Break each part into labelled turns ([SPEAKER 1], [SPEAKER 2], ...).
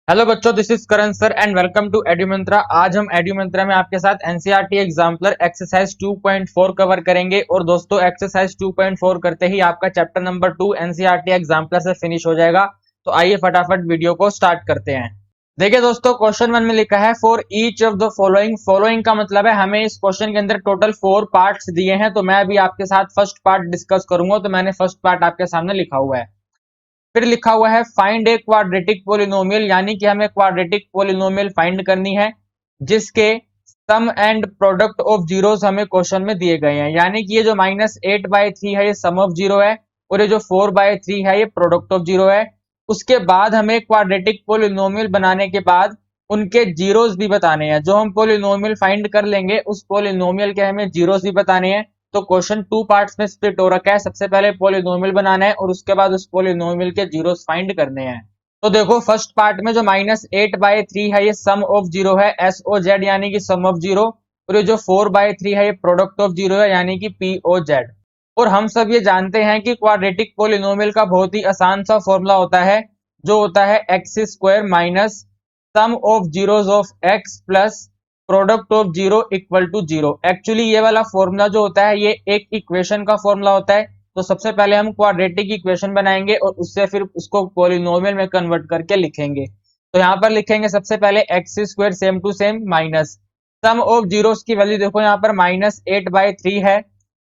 [SPEAKER 1] Hello बच्चों, this is Karan sir and welcome to Edumantra. आज हम एड्यूमंत्रा में आपके साथ एनसीईआरटी एग्जाम्पलर एक्सरसाइज 2.4 कवर करेंगे। और दोस्तों, एक्सरसाइज 2.4 करते ही आपका चैप्टर नंबर 2 एनसीईआरटी एग्जाम्पलर से फिनिश हो जाएगा। तो आइए फटाफट वीडियो को स्टार्ट करते हैं। देखिए दोस्तों, क्वेश्चन 1 में लिखा है for each of the following. Following का मतलब है हमें इस क्वेश्चन के अंदर टोटल 4 पार्ट्स दिए हैं। तो मैं अभी आपके साथ फर्स्ट पार्ट डिस्कस करूंगा। तो मैंने फर्स्ट पार्ट आपके सामने लिखा हुआ है। फिर लिखा हुआ है फाइंड ए क्वाड्रेटिक पोलिनोमियल, यानी कि हमें क्वाड्रेटिक पोलिनोमियल फाइंड करनी है जिसके सम एंड प्रोडक्ट ऑफ जीरोस हमें क्वेश्चन में दिए गए हैं। यानी कि ये जो -8/3 है ये सम ऑफ जीरो है, और ये जो 4/3 है ये प्रोडक्ट ऑफ जीरो है। उसके बाद हमें क्वाड्रेटिक पोलिनोमियल बनाने के बाद उनके जीरोस भी बताने हैं। जो हम पोलिनोमियल फाइंड कर लेंगे उस पोलिनोमियल के हमें जीरोस भी बताने हैं। तो क्वेश्चन 2 पार्ट्स में स्प्लिट हो रखा है। सबसे पहले पोलिनोमियल बनाना है और उसके बाद उस पोलिनोमियल के जीरोस फाइंड करने हैं। तो देखो, फर्स्ट पार्ट में जो -8/3 है ये सम ऑफ जीरो है, SOZ, यानी कि सम ऑफ जीरो। और ये जो 4/3 है ये प्रोडक्ट ऑफ जीरो है, यानी कि POZ। और हम सब ये जानते हैं कि क्वाड्रेटिक पोलिनोमियल का बहुत ही आसान सा फॉर्मूला होता है, जो होता है x² minus sum of zeros of x plus product of zero equal to zero. Actually ये वाला फॉर्मूला जो होता है ये एक इक्वेशन का फॉर्मूला होता है। तो सबसे पहले हम क्वाड्रेटिक इक्वेशन बनाएंगे और उससे फिर उसको पॉलिनोमियल में कन्वर्ट करके लिखेंगे। तो यहाँ पर लिखेंगे सबसे पहले x² same to same minus sum of zeros की वैल्यू। देखो यहाँ पर -8/3 है,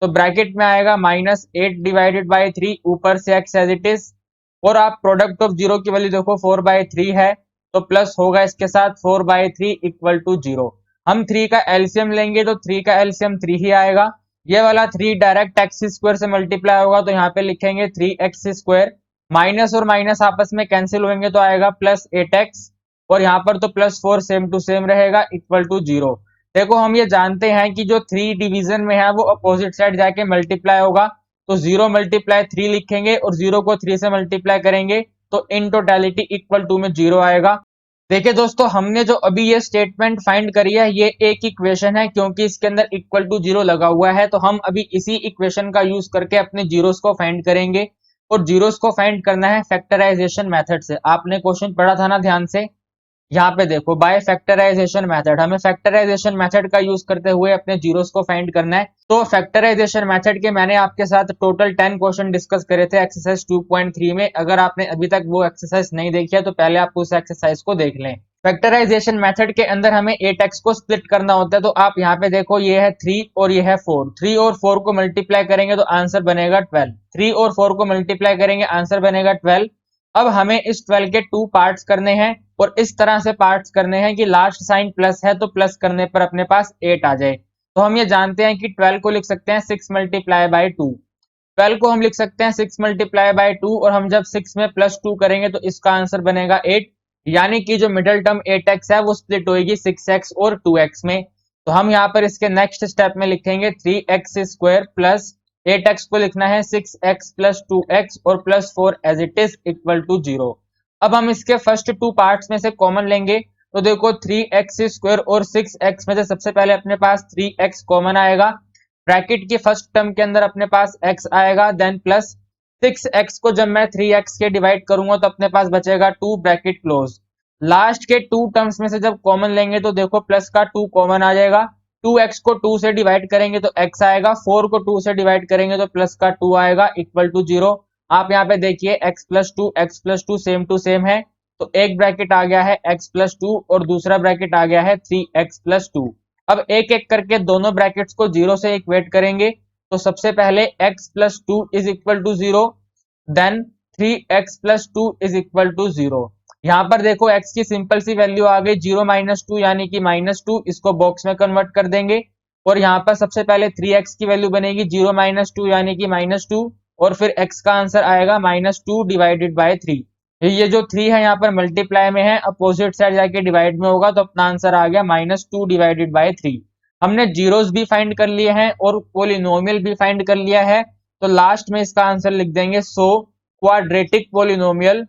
[SPEAKER 1] तो ब्रैकेट में आएगा -8/3, ऊपर से x एज इट इज। और आप प्रोडक्ट ऑफ जीरो की वैल्यू देखो 4/3 है, तो प्लस होगा इसके साथ 4/3 इक्वल टू जीरो। हम 3 का एलसीएम लेंगे तो 3 का एलसीएम 3 ही आएगा। ये वाला 3 डायरेक्ट x² से मल्टीप्लाई होगा, तो यहाँ पे लिखेंगे 3x²। माइनस और माइनस आपस में कैंसिल होंगे तो आएगा +8x, और यहाँ पर तो +4 सेम टू सेम रहेगा इक्वल टू जीरो। देखो, हम ये जानते हैं कि जो 3 डिवीजन में है वो अपोजिट साइड जाके मल्टीप्लाई होगा। तो 0 × 3 लिखेंगे और 0 को 3 से मल्टीप्लाई करेंगे तो इन टोटलिटी इक्वल टू में 0 आएगा। देखिए दोस्तों, हमने जो अभी ये स्टेटमेंट फाइंड करी है ये एक इक्वेशन है, क्योंकि इसके अंदर इक्वल टू जीरो लगा हुआ है। तो हम अभी इसी इक्वेशन का यूज करके अपने जीरोस को फाइंड करेंगे। और जीरोस को फाइंड करना है फैक्टराइजेशन मेथड से। आपने क्वेश्चन पढ़ा था ना ध्यान से। यहाँ पे देखो, बाय फैक्टराइजेशन मेथड, हमें फैक्टराइजेशन मेथड का यूज करते हुए अपने जीरोस को फाइंड करना है। तो फैक्टराइजेशन मेथड के मैंने आपके साथ टोटल 10 क्वेश्चन डिस्कस करे थे एक्सरसाइज 2.3 में। अगर आपने अभी तक वो एक्सरसाइज नहीं देखी है तो पहले आप उस एक्सरसाइज को देख लें। फैक्टराइजेशन मेथड के अंदर हमें 8x को स्प्लिट करना होता है। तो आप यहाँ पे देखो, ये है 3 और ये है 4। 3 और 4 को मल्टीप्लाई करेंगे तो आंसर बनेगा 12। 3 और 4 को मल्टीप्लाई करेंगे, आंसर बनेगा 12। अब हमें इस 12 के 2 पार्ट्स करने हैं, और इस तरह से पार्ट्स करने हैं कि लास्ट साइन प्लस है तो प्लस करने पर अपने पास 8 आ जाए। तो हम ये जानते हैं कि 12 को लिख सकते हैं 6 × 2। 12 को हम लिख सकते हैं 6 × 2, और हम जब 6 में +2 करेंगे तो इसका आंसर बनेगा 8। यानी कि जो मिडिल टर्म 8x है वो स्प्लिट होगी 6x और 2x में। तो हम यहाँ पर इसके नेक्स्ट स्टेप में लिखेंगे 3x² प्लस 8x को लिखना है 6x + 2x और +4 as it is equal to 0। अब हम इसके फर्स्ट 2 पार्ट्स में से कॉमन लेंगे। तो देखो, 3x² और 6x में से सबसे पहले अपने पास 3x कॉमन आएगा। ब्रैकेट की फर्स्ट टर्म के अंदर अपने पास x आएगा, देन प्लस 6x को जब मैं 3x के डिवाइड करूंगा तो अपने पास बचेगा 2, ब्रैकेट क्लोज। लास्ट के 2 टर्म्स में से जब कॉमन लेंगे तो देखो प्लस का 2 कॉमन आ जाएगा। 2x को 2 से डिवाइड करेंगे तो x आएगा, 4 को 2 से डिवाइड करेंगे तो प्लस का 2 आएगा इक्वल टू 0। आप यहाँ पे देखिए x + 2 सेम टू सेम है। तो एक ब्रैकेट आ गया है x + 2 और दूसरा ब्रैकेट आ गया है 3x + 2। अब एक एक करके दोनों ब्रैकेट्स को 0 से इक्वेट करेंगे। तो सबसे पहले x + 2 is equal to 0, then 3x + 2 is equal to 0। यहाँ पर देखो, x की सिंपल सी वैल्यू आ गई 0 - 2, यानी कि -2। इसको बॉक्स में कन्वर्ट कर देंगे। और यहाँ पर सबसे पहले 3x की वैल्यू बनेगी 0 - 2 यानी कि -2, और फिर x का आंसर आएगा -2/3। ये जो 3 है यहाँ पर मल्टीप्लाई में है, अपोजिट साइड जाके डिवाइड में होगा, तो अपना आंसर आ गया -2/3। हमने जीरोस भी फाइंड कर लिए हैं और पोलिनोमियल भी फाइंड कर लिया है। तो लास्ट में इसका आंसर लिख देंगे सो क्वाड्रेटिक पोलिनोमियल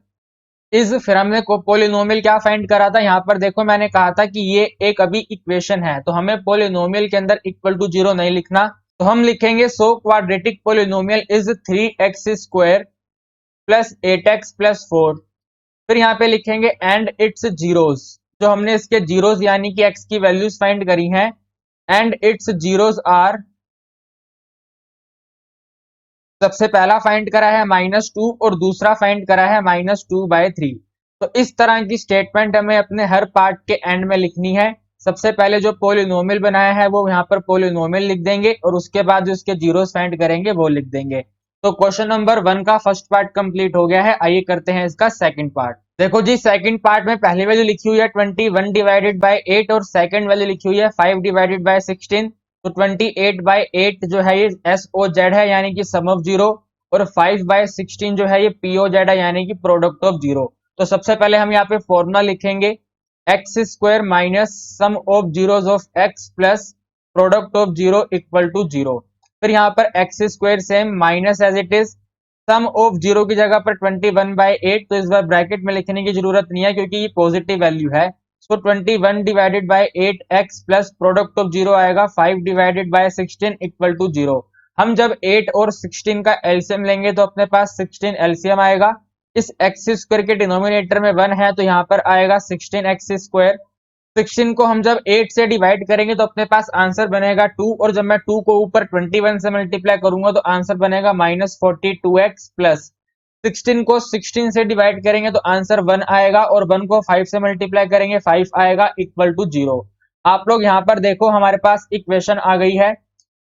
[SPEAKER 1] इज। फिर हमने पोलिनोमियल क्या फाइंड करा था, यहाँ पर देखो मैंने कहा था कि ये एक अभी इक्वेशन है, तो हमें पोलिनोमियल के अंदर इक्वल टू 0 नहीं लिखना। तो हम लिखेंगे so quadratic polynomial is 3x² + 8x + 4 फिर यहाँ पे लिखेंगे एंड इट्स जीरोस, जो हमने इसके जीरोस यानी कि एक्स की वैल्यूज फाइंड करी हैं, एंड इट्स जीरोस आर, सबसे पहला फाइंड करा है -2 और दूसरा फाइंड करा है -2/3। तो इस तरह की स्टेटमेंट हमें अपने हर पार्ट के एंड में लिखनी है। सबसे पहले जो पोलिनोमियल बनाया है वो यहाँ पर पोलिनोमियल लिख देंगे और उसके बाद जो उसके जीरोस फाइंड करेंगे वो लिख देंगे। तो क्वेश्चन नंबर 1 का फर्स्ट पार्ट कंप्लीट हो गया है। आइए करते हैं इसका सेकंड पार्ट। देखो जी, सेकंड पार्ट में पहली वैल्यू लिखी हुई है 21 डिवाइडेड बाय 8 और सेकंड वैल्यू लिखी हुई है 5 डिवाइडेड बाय 16। तो 28/8 जो है ये SOZ है यानी कि सम ऑफ जीरो, और 5/16 जो है ये POZ है यानी कि प्रोडक्ट ऑफ जीरो। तो सबसे पहले हम यहाँ पे फॉर्मूला लिखेंगे x square minus sum of zeros of x plus product of zero equal to zero. फिर यहाँ पर x square same minus as it is, sum of zero की जगह पर 21/8, तो इस बार ब्रैकेट में लिखने की जरूरत नहीं है क्योंकि ये पॉजिटिव वैल्यू है। तो 21 divided by 8x plus product of zero आएगा 5 divided by 16 equal to zero. हम जब 8 और 16 का एलसीएम लेंगे तो अपने पास 16 एलसीएम आएगा। इस एक्स स्क्वायर के डिनोमिनेटर में 1 है तो यहाँ पर आएगा 16x स्क्वायर। 16 को हम जब 8 से डिवाइड करेंगे तो अपने पास आंसर बनेगा 2, और जब मैं 2 को ऊपर 21 से मल्टीप्लाई करूंगा तो आंसर बनेगा -42x प्लस 16 को 16 से डिवाइड करेंगे तो आंसर 1 आएगा, और 1 को 5 से मल्टीप्लाई करेंगे 5 आएगा इक्वल टू 0। आप लोग यहाँ पर देखो हमारे पास इक्वेशन आ गई है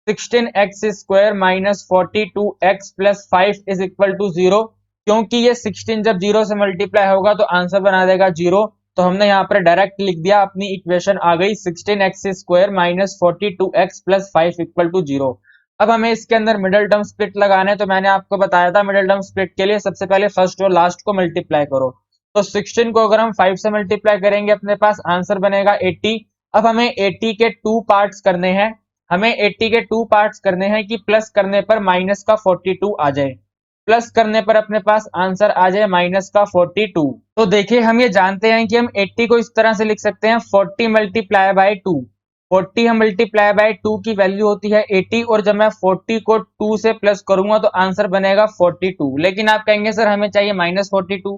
[SPEAKER 1] 16x square minus 42x plus 5 is equal to 0। क्योंकि ये 16 जब 0 से मल्टीप्लाई होगा तो आंसर बना देगा 0, तो हमने यहाँ पर डायरेक्ट लिख दिया, अपनी इक्वेशन आ गई 16x square minus 42x plus 5 equal to 0। अब हमें इसके अंदर मिडिल टर्म स्प्लिट लगाना है। तो मैंने आपको बताया था मिडिल टर्म स्प्लिट के लिए सबसे पहले फर्स्ट और लास्ट को मल्टीप्लाई करो। तो 16 को अगर हम 5 से मल्टीप्लाई करेंगे अपने पास आंसर बनेगा 80। अब हमें 80 के 2 पार्ट्स करने हैं। हमें 80 के 2 पार्ट्स करने हैं कि प्लस करने पर माइनस का 42 आ जाए, प्लस करने पर अपने पास आंसर आ जाए माइनस का 42। तो देखिए हम ये जानते हैं कि हम 80 को इस तरह से लिख सकते हैं 40 मल्टीप्लाई बाय 2। 40 हम मल्टीप्लाई बाय 2 की वैल्यू होती है 80, और जब मैं 40 को 2 से प्लस करूंगा तो आंसर बनेगा 42। लेकिन आप कहेंगे सर हमें चाहिए -42,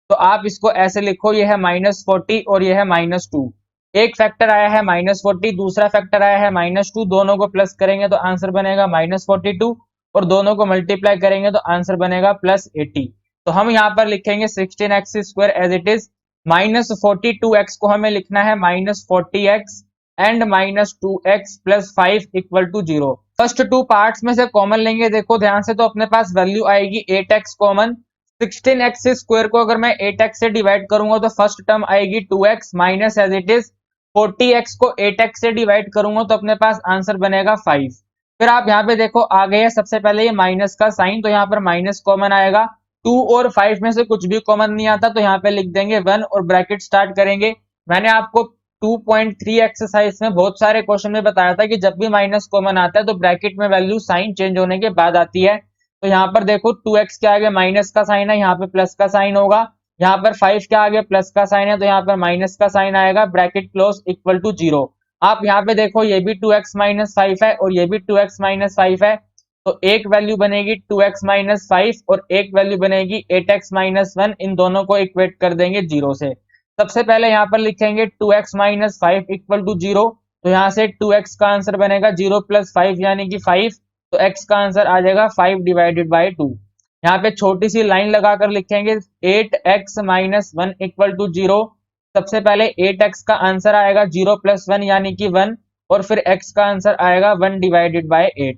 [SPEAKER 1] तो आप इसको ऐसे लिखो, ये है -40 और ये है -2। एक फैक्टर आया है -40, दूसरा फैक्टर आया है -2, दोनों को प्लस करेंगे तो आंसर बनेगा -42, और दोनों को मल्टीप्लाई करेंगे तो आंसर बनेगा +80। तो हम यहाँ पर लिखेंगे 16x square as it is, -42x को हमें लिखना है -40x and -2x plus 5 equal to 0। First 2 parts में से कॉमन लेंगे, देखो ध्यान से, तो अपने पास वैल्यू आएगी 8x कॉमन। 16x स्क्वायर को अगर मैं 8x से डिवाइड करूंगा तो फर्स्ट टर्म आएगी 2x minus as it is 40x को 8x से डिवाइड करूंगा तो अपने पास आंसर बनेगा 5। फिर आप यहाँ पे देखो आ गया सबसे पहले ये माइनस का साइन, तो यहाँ पर माइनस कॉमन आएगा। 2 और 5 में से कुछ भी कॉमन नहीं आता तो यहाँ पे लिख देंगे 1 और ब्रैकेट स्टार्ट करेंगे। मैंने आपको 2.3 एक्सरसाइज में बहुत सारे क्वेश्चन में बताया था कि जब भी माइनस कॉमन आता है तो ब्रैकेट में वैल्यू साइन चेंज होने के बाद आती है। तो यहाँ पर देखो 2x के आगे माइनस का साइन है, यहाँ पे प्लस का साइन होगा। यहाँ पर 5 के आगे प्लस का साइन है तो यहाँ पर माइनस का साइन आएगा, ब्रैकेट क्लोज इक्वल टू 0। आप यहाँ पे देखो ये भी 2x माइनस 5 है और ये भी 2x माइनस 5 है, तो एक वैल्यू बनेगी 2x माइनस 5 और एक वैल्यू बनेगी 8x माइनस 1। इन दोनों को इक्वेट कर देंगे 0 से। सबसे पहले यहाँ पर लिखेंगे 2x माइनस 5 इक्वल टू 0, तो यहाँ से 2x का आंसर बनेगा 0 प्लस 5 यानी कि 5, तो x का आंसर आ जाएगा 5 डिवाइडेड बाई 2। यहाँ पे छोटी सी लाइन लगाकर लिखेंगे 8x माइनस 1 इक्वल टू 0। सबसे पहले 8x का आंसर आएगा 0 प्लस 1 यानी कि 1, और फिर x का आंसर आएगा 1 डिवाइडेड बाय 8।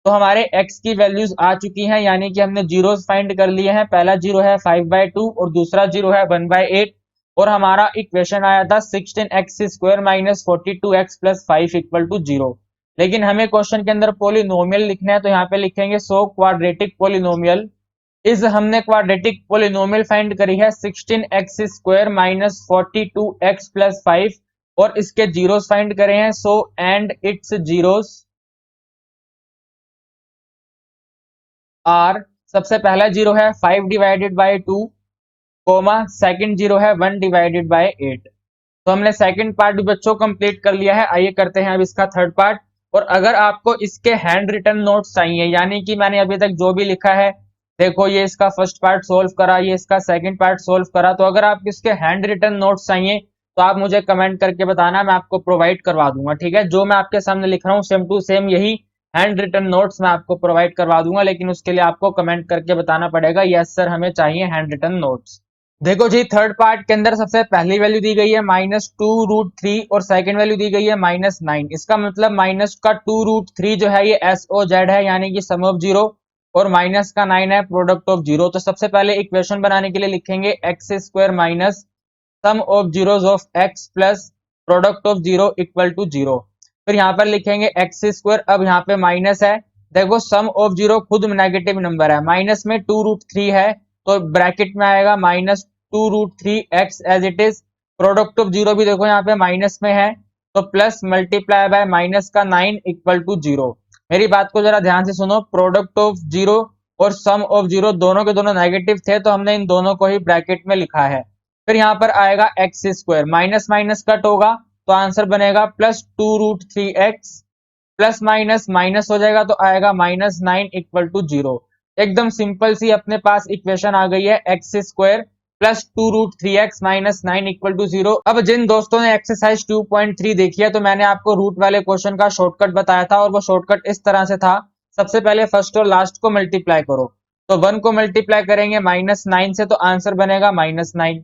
[SPEAKER 1] तो हमारे x की वैल्यूज आ चुकी हैं, यानी कि हमने जीरोस फाइंड कर लिए हैं। पहला जीरो है 5/2 और दूसरा जीरो है 1/8, और हमारा इक्वेशन आया था 16x square minus 42x plus 5 equal to 0। लेकिन हमें क्वेश्चन के अंदर पोलिनोमियल लिखना है, तो यहाँ पे लिखेंगे सो क्वाड्रेटिक पोलिनोमियल इज, हमने क्वाड्रेटिक पोलिनोमियल फाइंड करी है 16x square minus 42x plus 5, और इसके जीरोस फाइंड करे हैं। So and it's zeros are, सबसे पहला जीरो है 5 divided by 2, comma second zero है 1 डिवाइडेड बाय 8। तो हमने सेकंड पार्ट भी बच्चों कंप्लीट कर लिया है। आइए करते हैं अब इसका थर्ड पार्ट। और अगर आपको इसके हैंड रिटन नोट्स चाहिए, यानी कि मैंने अभी तक जो भी लिखा है देखो ये इसका फर्स्ट पार्ट सोल्व करा, ये इसका सेकंड पार्ट सोल्व करा। तो अगर आप इसके हैंड रिटन नोट्स चाहिए तो आप मुझे कमेंट करके बताना, मैं आपको प्रोवाइड करवा दूंगा। ठीक है, जो मैं आपके सामने लिख रहा हूँ सेम टू सेम यही हैंड रिटन नोट्स मैं आपको प्रोवाइड करवा दूंगा, लेकिन उसके लिए आपको कमेंट करके बताना पड़ेगा यस सर हमें चाहिए हैंड रिटन नोट्स। देखो जी, थर्ड पार्ट के अंदर सबसे पहली वैल्यू दी गई है -2√3 और सेकंड वैल्यू दी गई है -9। इसका मतलब माइनस का 2√3 जो है ये SOZ है, यानी कि सम ऑफ जीरो, और माइनस का 9 है प्रोडक्ट ऑफ जीरो। तो सबसे पहले इक्वेशन बनाने के लिए लिखेंगे x square minus sum of zeros of x plus product of zero equal to zero. फिर यहाँ पर लिखेंगे एक्स स्क्वायर, अब यहाँ पे माइनस है। देखो सम ऑफ जीरो खुद नेगेटिव नंबर है, माइनस में 2√3 है तो ब्रैकेट में आएगा -2√3x as it is. Product of zero भी देखो यहाँ पे माइनस में है, तो प्लस मल्टीप्लाई बाय माइनस का 9 इक्वल टू जीरो। मेरी बात को जरा ध्यान से सुनो, प्रोडक्ट ऑफ जीरो और सम ऑफ जीरो दोनों के दोनों नेगेटिव थे, तो हमने इन दोनों को ही ब्रैकेट में लिखा है। फिर यहाँ पर आएगा x square, minus minus cut होगा तो आंसर बनेगा +2√3x, प्लस माइनस माइनस हो जाएगा तो आएगा -9 इक्वल टू जीरो। एकदम सिंपल सी अपने पास इक्वेशन आ गई है, x square +2√3x -9 equal to zero. अब जिन दोस्तों ने एक्सरसाइज 2.3 देखी है तो मैंने आपको रूट वाले क्वेश्चन का शॉर्टकट बताया था, और वो शॉर्टकट इस तरह से था। सबसे पहले फर्स्ट और लास्ट को मल्टीप्लाई करो, तो 1 को मल्टीप्लाई करेंगे -9 से तो आंसर बनेगा -9।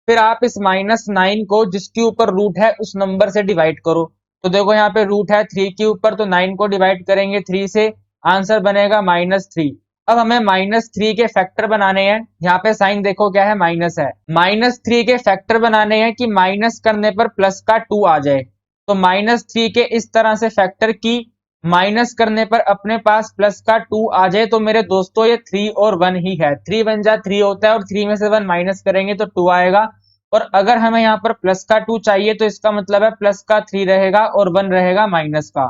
[SPEAKER 1] फिर आप इस -9 को जिसके ऊपर रूट है उस नंबर से डिवाइड करो। तो देखो यहाँ पे रूट है 3 के ऊपर, तो 9 को डिवाइड करेंगे 3 से, आंसर बनेगा -3। अब हमें -3 के फैक्टर बनाने हैं, यहाँ पे साइन देखो क्या है, माइनस है। -3 के फैक्टर बनाने हैं कि माइनस करने पर प्लस का 2 आ जाए। तो -3 के इस तरह से फैक्टर की माइनस करने पर अपने पास प्लस का 2 आ जाए। तो मेरे दोस्तों ये 3 और 1 ही है, 3 1 जा 3 होता है, और 3 में से 1 माइनस करेंगे तो 2 आएगा। और अगर हमें यहाँ पर प्लस का 2 चाहिए तो इसका मतलब है प्लस का 3 रहेगा और 1 रहेगा माइनस का।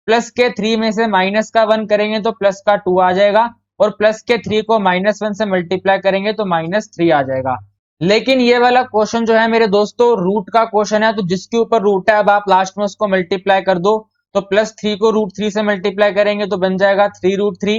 [SPEAKER 1] प्लस के 3 में से माइनस का 1 करेंगे तो प्लस का 2 आ जाएगा, और प्लस के 3 को -1 से मल्टीप्लाई करेंगे तो -3 आ जाएगा। लेकिन ये वाला क्वेश्चन जो है मेरे दोस्तों रूट का क्वेश्चन है, तो जिसके ऊपर रूट है अब आप लास्ट में उसको मल्टीप्लाई कर दो। तो +3 को √3 से मल्टीप्लाई करेंगे तो बन जाएगा 3√3,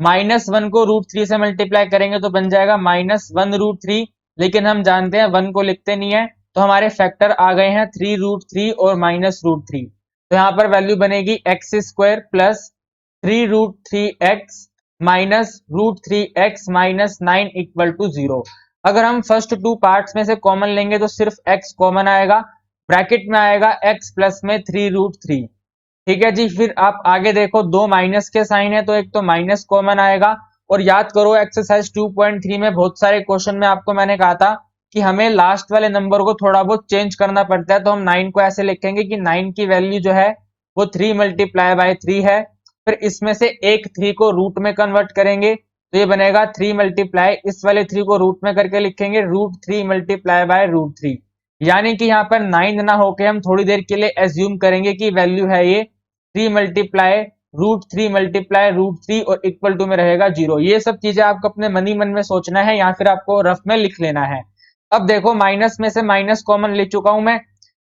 [SPEAKER 1] -1 को √3 से मल्टीप्लाई करेंगे तो बन जाएगा -1√3। लेकिन हम जानते हैं 1 को लिखते नहीं है, तो हमारे फैक्टर आ गए हैं 3√3 और -√3। तो यहाँ पर वैल्यू बनेगी X square plus 3√3x -√3x -9 equal to zero. अगर हम फर्स्ट टू पार्ट्स में से कॉमन लेंगे तो सिर्फ x कॉमन आएगा, ब्रैकेट में आएगा x प्लस में 3√3। ठीक है जी, फिर आप आगे देखो दो माइनस के साइन है, तो एक तो माइनस कॉमन आएगा। और याद करो एक्सरसाइज 2.3 में बहुत सारे क्वेश्चन में आपको मैंने कहा था कि हमें लास्ट वाले नंबर को थोड़ा बहुत चेंज करना पड़ता है। तो हम 9 को ऐसे लिखेंगे कि 9 की वैल्यू जो है वो 3 मल्टीप्लाई बाय 3 है। फिर इसमें से एक 3 को रूट में कन्वर्ट करेंगे तो ये बनेगा 3 मल्टीप्लाई, इस वाले 3 को रूट में करके लिखेंगे √3 मल्टीप्लाई बाय √3। यानी कि यहाँ पर 9 ना होके हम थोड़ी देर के लिए एज्यूम करेंगे कि वैल्यू है ये 3 मल्टीप्लाई √3 मल्टीप्लाई √3 और इक्वल टू में रहेगा 0। ये सब चीजें आपको अपने मनी मन में सोचना है या फिर आपको रफ में लिख लेना है। अब देखो माइनस में से माइनस कॉमन ले चुका हूं मैं,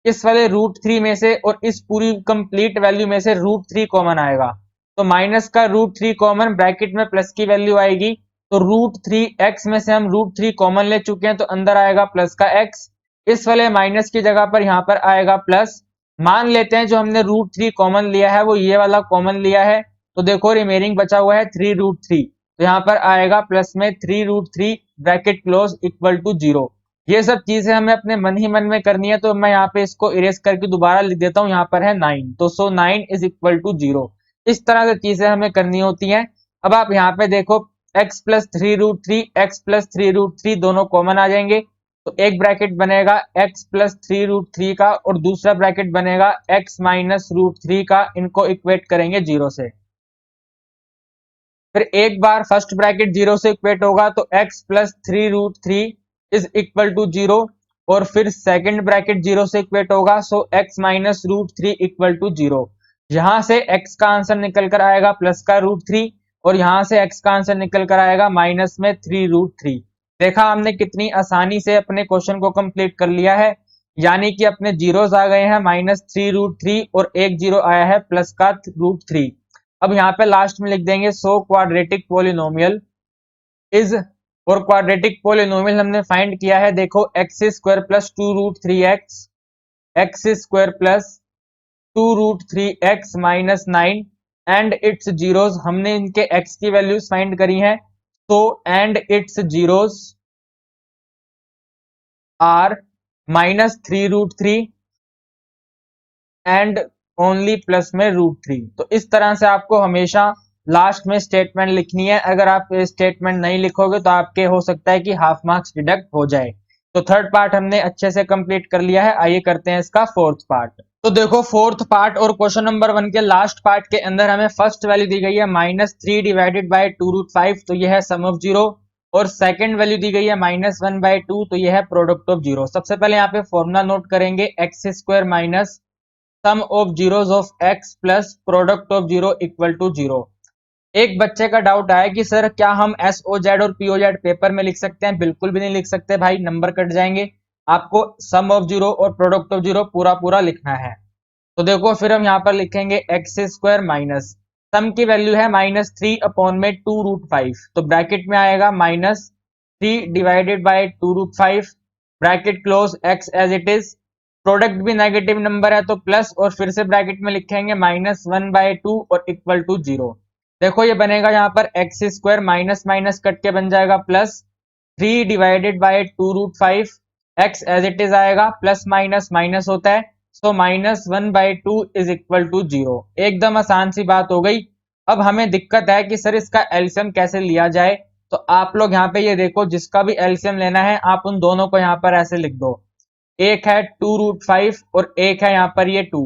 [SPEAKER 1] इस वाले √3 में से और इस पूरी कंप्लीट वैल्यू में से √3 कॉमन आएगा। तो माइनस का √3 कॉमन, ब्रैकेट में प्लस की वैल्यू आएगी। तो √3x में से हम √3 कॉमन ले चुके हैं, तो अंदर आएगा प्लस का x। इस वाले माइनस की जगह पर यहाँ पर आएगा प्लस। मान लेते हैं जो हमने √3 कॉमन लिया है वो ये वाला कॉमन लिया है, तो देखो रिमेनिंग बचा हुआ है 3√3। तो यहाँ पर आएगा प्लस में 3√3 ब्रैकेट क्लोज इक्वल टू 0। ये सब चीजें हमें अपने मन ही मन में करनी है, तो मैं यहाँ पे इसको इरेज करके दोबारा लिख देता हूँ। यहाँ पर है 9, तो सो 9 इज इक्वल टू 0। इस तरह से चीजें हमें करनी होती हैं। अब आप यहाँ पे देखो x प्लस 3√3 x प्लस 3√3 दोनों कॉमन आ जाएंगे, तो एक ब्रैकेट बनेगा x प्लस 3√3 का और दूसरा ब्रैकेट बनेगा x माइनस √3 का। इनको इक्वेट करेंगे 0 से। फिर एक बार फर्स्ट ब्रैकेट 0 से इक्वेट होगा तो x plus 3√3 is equal to 0, और फिर सेकंड ब्रैकेट 0 से इक्वेट होगा, so x minus √3 equal to 0। यहां से x का आंसर निकल कर आएगा प्लस का √3, और यहां से x का आंसर निकल कर आएगा माइनस में 3√3। देखा हमने कितनी आसानी से अपने क्वेश्चन को कंप्लीट कर लिया है, यानी कि अपने जीरोस आ गए हैं -3√3 और एक जीरो आया है प्लस का √3। अब यहाँ पे लास्ट में लिख देंगे सो क्वाड्रेटिक पोलिनोमियल इज, और क्वाड्रेटिक पोलिनोमियल हमने फाइंड किया है, देखो x square plus 2√3x, x square plus 2√3x minus 9 and it's zeros, हमने इनके x की वैल्यूज फाइंड करी हैं, तो and it's zeros are -3√3 and only plus में √3। तो इस तरह से आपको हमेशा लास्ट में स्टेटमेंट लिखनी है। अगर आप स्टेटमेंट नहीं लिखोगे तो आपके हो सकता है कि हाफ मार्क्स डिडक्ट हो जाए। तो थर्ड पार्ट हमने अच्छे से कंप्लीट कर लिया है। आइए करते हैं इसका फोर्थ पार्ट। तो देखो फोर्थ पार्ट और क्वेश्चन नंबर 1 के लास्ट पार्ट के अंदर हमें फर्स्ट वैल्यू दी गई है -3 डिवाइडेड बाय 2√5, तो यह है सम ऑफ जीरो, और सेकंड वैल्यू दी गई है -1/2, तो यह है प्रोडक्ट ऑफ जीरो। सबसे पहले यहाँ पे फॉर्मूला नोट करेंगे, x square minus sum of zeros of x plus product of zero equal to zero. एक बच्चे का डाउट आया कि सर क्या हम SOZ और POZ पेपर में लिख सकते हैं? बिल्कुल भी नहीं लिख सकते भाई, नंबर कट जाएंगे। आपको सम ऑफ जीरो और प्रोडक्ट ऑफ जीरो पूरा पूरा लिखना है। तो देखो फिर हम यहाँ पर लिखेंगे एक्स स्क्वायर माइनस सम की वैल्यू है -3 अपॉन में 2√5, तो ब्रैकेट में आएगा -3 divided by 2√5, bracket close, x as it is, product भी नेगेटिव नंबर है तो प्लस, और फिर से ब्रैकेट में लिखेंगे -1/2 और इक्वल टू जीरो। देखो ये बनेगा यहाँ पर x square minus minus cut के बन जाएगा +3 divided by 2√5, x as it is आएगा, प्लस माइनस माइनस होता है, so -1/2 is equal to zero. एकदम आसान सी बात हो गई। अब हमें दिक्कत है कि सर इसका एलसीएम कैसे लिया जाए। तो आप लोग यहाँ पे ये देखो, जिसका भी एलसीएम लेना है आप उन दोनों को यहाँ पर ऐसे लिख दो, एक है 2√5 और एक है यहाँ पर ये 2,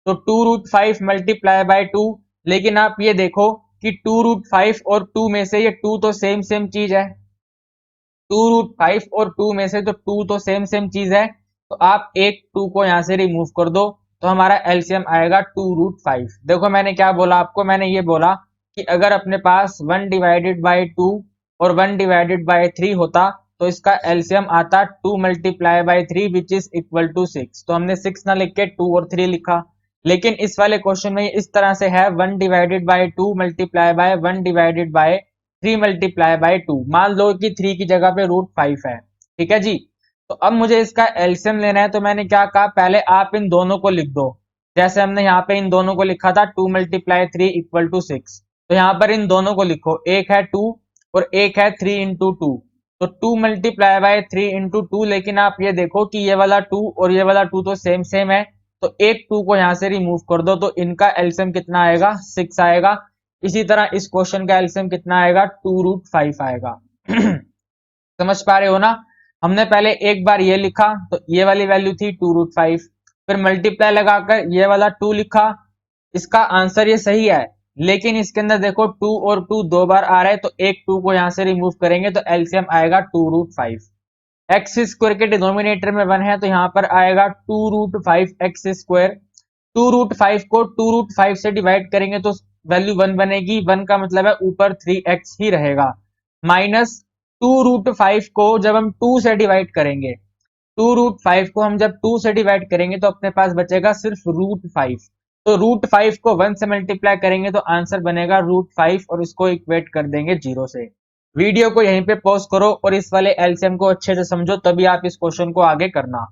[SPEAKER 1] तो 2√5 मल्टीप्लाई बाय 2, लेकिन आप ये देखो कि 2√5 और 2 में से ये 2 तो सेम सेम चीज है, 2√5 और 2 में से तो 2 तो सेम सेम चीज है, तो आप एक 2 को यहां से रिमूव कर दो, तो हमारा एलसीएम आएगा 2√5। देखो मैंने क्या बोला आपको, मैंने ये बोला कि अगर अपने पास 1 डिवाइडेड बाय 2 और 1 डिवाइडेड बाय 3 होता तो इसका एलसीएम आता 2 multiply by 3 which is equal to 6। तो हमने 6 ना लिख के 2 और 3 लिखा, लेकिन इस वाले क्वेश्चन में इस तरह से है 1 divided by 2 multiply by 1 divided bye 3 multiply bye 2। मान लो कि 3 की जगह पे √5 है, ठीक है जी। तो अब मुझे इसका एलसीएम लेना है, तो मैंने क्या कहा, पहले आप इन दोनों को लिख दो, जैसे हमने यहाँ पे इन दोनों को लिखा था 2 × 3 इक्वल टू 6। तो यहाँ पर इन दोनों को लिखो, एक है 2 और एक है 3 × 2, तो 2 मल्टीप्लाई बाय 3 × 2, लेकिन आप ये देखो कि ये वाला 2 और ये वाला 2 तो सेम सेम है, तो एक 2 को यहाँ से रिमूव कर दो, तो इनका एलसीएम कितना आएगा, 6 आएगा। इसी तरह इस क्वेश्चन का एलसीएम कितना आएगा, 2√5 आएगा। समझ पा रहे हो ना? हमने पहले एक बार ये लिखा तो ये वाली वैल्यू थी 2√5, फिर मल्टीप्लाई लगाकर ये वाला 2 लिखा, इसका आंसर ये सही है, लेकिन इसके अंदर देखो 2 और 2 दो बार आ रहा है, तो एक 2 को यहां से रिमूव करेंगे तो एलसीएम आएगा 2√5। एक्स स्क्वायर के डिनोमिनेटर में 1 है तो यहाँ पर आएगा 2√5 एक्स स्क्वायर। 2√5 को 2√5 से डिवाइड करेंगे तो वैल्यू 1 बनेगी, 1 का मतलब है ऊपर 3x ही रहेगा, माइनस 2√5 को जब हम 2 से डिवाइड करेंगे, 2√5 को हम जब 2 से डिवाइड करेंगे तो अपने पास बचेगा सिर्फ √5, तो √5 को 1 से मल्टीप्लाई करेंगे तो आंसर बनेगा √5, और इसको इक्वेट कर देंगे 0 से। वीडियो को यहीं पे पॉज करो और इस वाले एलसीएम को अच्छे से समझो, तभी आप इस क्वेश्चन को आगे करना।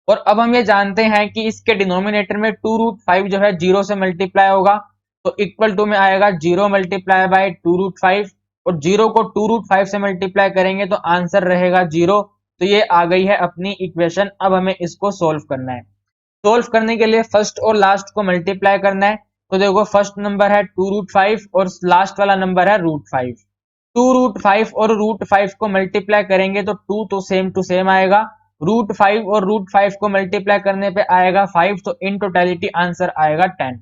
[SPEAKER 1] और अब हम ये जानते हैं कि इसके डिनोमिनेटर में 2√5 जो है 0 से मल्टीप्लाई होगा, तो इक्वल टू में आएगा 0 मल्टीप्लाई बाय 2√5, और 0 को 2√5 से मल्टीप्लाई करेंगे तो आंसर रहेगा 0। तो ये आ गई है अपनी इक्वेशन। अब हमें इसको सोल्व करना है। सोल्व करने के लिए फर्स्ट और लास्ट को मल्टीप्लाई करना है। तो देखो फर्स्ट नंबर है 2√5 और लास्ट वाला नंबर है √5। 2√5 और √5 को मल्टीप्लाई करेंगे तो 2 तो सेम टू सेम आएगा, √5 और √5 को मल्टीप्लाई करने पे आएगा 5, तो इन टोटलिटी आंसर आएगा 10।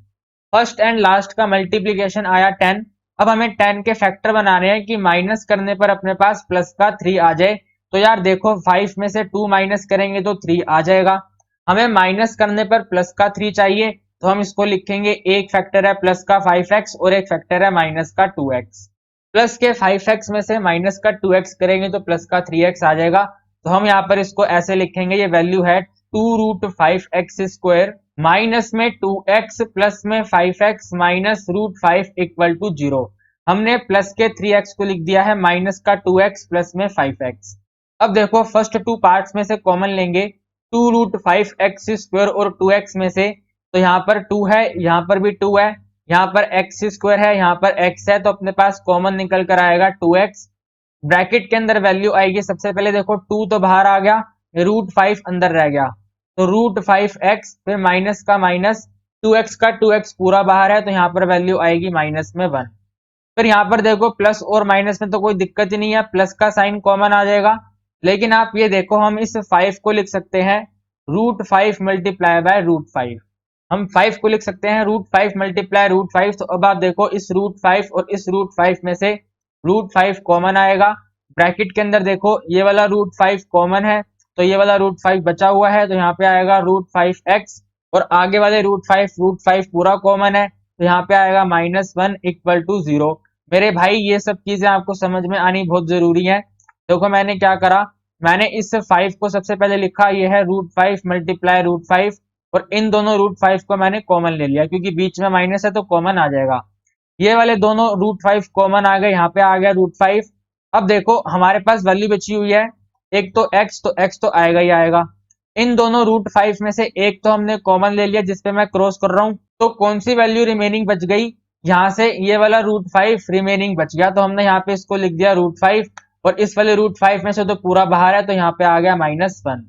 [SPEAKER 1] फर्स्ट एंड लास्ट का मल्टीप्लीकेशन आया 10। अब हमें 10 के फैक्टर बनाने हैं कि माइनस करने पर अपने पास प्लस का 3 आ जाए। तो यार देखो 5 में से 2 माइनस करेंगे तो 3 आ जाएगा, हमें माइनस करने पर प्लस का 3 चाहिए, तो हम इसको लिखेंगे, एक फैक्टर है प्लस का 5x और एक फैक्टर है माइनस का 2x। प्लस के 5x में से माइनस का 2x करेंगे तो प्लस का 3x आ जाएगा, तो हम यहाँ पर इसको ऐसे लिखेंगे, ये वैल्यू है 2√5x² माइनस में 2x प्लस में 5x माइनस √5 इक्वल टू 0। हमने प्लस के 3x को लिख दिया है, माइनस का 2x, प्लस में 5x। अब देखो फर्स्ट टू पार्ट्स में से कॉमन लेंगे, 2√5x² और 2x में से, तो यहाँ पर 2 है, यहाँ पर भी 2 है, यहाँ पर x² है, यहाँ पर x है, तो अपने पास कॉमन निकल कर आएगा 2x। ब्रैकेट के अंदर वैल्यू आएगी, सबसे पहले देखो 2 तो बाहर आ गया, √5 अंदर रह गया, तो √5x, फिर माइनस का माइनस, 2x का 2x पूरा बाहर है, तो यहाँ पर वैल्यू आएगी माइनस में 1। फिर यहाँ पर देखो प्लस और माइनस में तो कोई दिक्कत ही नहीं है, प्लस का साइन कॉमन आ जाएगा, लेकिन आप ये देखो हम इस 5 को लिख सकते हैं √5 मल्टीप्लाई बाय √5। हम 5 को लिख सकते हैं √5 मल्टीप्लाई √5। तो अब आप देखो इस √5 और इस √5 में से √5 कॉमन आएगा, ब्रैकेट के अंदर देखो ये वाला √5 कॉमन है, तो ये वाला √5 बचा हुआ है, तो यहाँ पे आएगा √5x, और आगे वाले √5 पूरा कॉमन है, तो यहाँ पे आएगा -1 इक्वल टू 0। मेरे भाई ये सब चीजें आपको समझ में आनी बहुत जरूरी है। देखो मैंने क्या करा, मैंने इस 5 को सबसे पहले लिखा, ये है √5 मल्टीप्लाई √5, और इन दोनों √5 को मैंने कॉमन ले लिया, क्योंकि बीच में माइनस है तो कॉमन आ जाएगा। ये वाले दोनों √5 कॉमन आ गए, यहाँ पे आ गया √5। अब देखो हमारे पास वैल्यू बची हुई है, एक तो x तो आएगा ही आएगा। इन दोनों √5 में से एक तो हमने कॉमन ले लिया, जिसपे मैं क्रॉस कर रहा हूँ, तो कौन सी वैल्यू रिमेनिंग बच गई, यहाँ से ये वाला √5 रिमेनिंग बच गया, तो हमने यहाँ पे इसको लिख दिया √5, और इस वाले √5 में से तो पूरा बाहर है, तो यहाँ पे आ गया -1।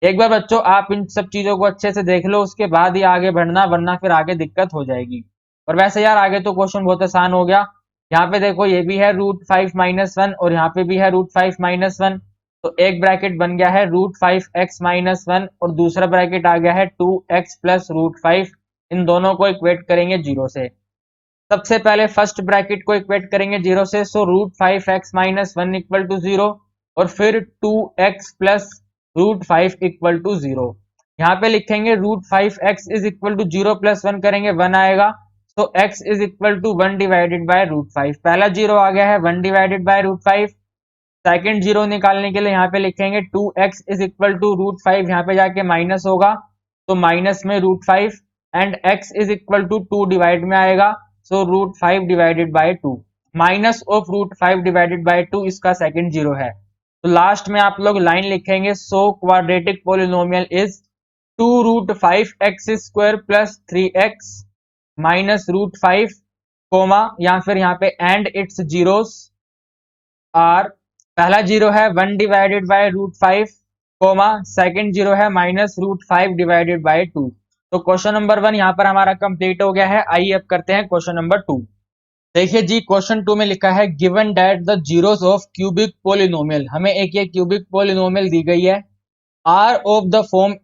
[SPEAKER 1] एक बार बच्चों आप इन सब चीजों को अच्छे से देख लो, उसके बाद ही आगे बढ़ना, वरना फिर आगे दिक्कत हो जाएगी। और वैसे यार आगे तो क्वेश्चन बहुत आसान हो गया। यहाँ पे देखो ये भी है √5 -1, और यहाँ पे भी है √5 -1, तो एक ब्रैकेट बन गया है √5x -1, और दूसरा ब्रैकेट आ गया है 2x प्लस √5। इन दोनों को इक्वेट करेंगे 0 से। सबसे पहले फर्स्ट ब्रैकेट को इक्वेट करेंगे 0 से, सो √5x -1 इक्वल टू 0, और फिर 2x प्लस √5 इक्वल टू 0। यहाँ पे लिखेंगे √5x is equal to 0 plus 1 करेंगे 1 आएगा, तो x is equal to 1 divided by √5। पहला 0 आ गया है 1 डिवाइडेड बाय √5। सेकंड 0 निकालने के लिए यहाँ पे लिखेंगे 2x इज इक्वल टू √5, यहाँ पे जाके माइनस होगा, तो माइनस में √5, and x is equal to 2 divide में आएगा, so √5 divided by 2, minus of √5 divided by 2 इसका सेकंड 0 है। तो लास्ट में आप लोग लाइन लिखेंगे, so quadratic polynomial is 2√5x² plus 3x minus √5, comma, या फिर यहाँ पे एंड इट्स जीरोस आर, पहला 0 है 1 डिवाइडेड बाय √5, कोमा, सेकंड 0 है -√5 डिवाइडेड बाय 2। तो क्वेश्चन नंबर 1 यहाँ पर हमारा कंप्लीट हो गया है। आइए अब करते हैं क्वेश्चन नंबर 2। देखिए जी क्वेश्चन 2 में लिखा है given that the zeros of cubic polynomial, हमें एक ये क्यूबिक पोलिनोमियल दी गई है, are of the form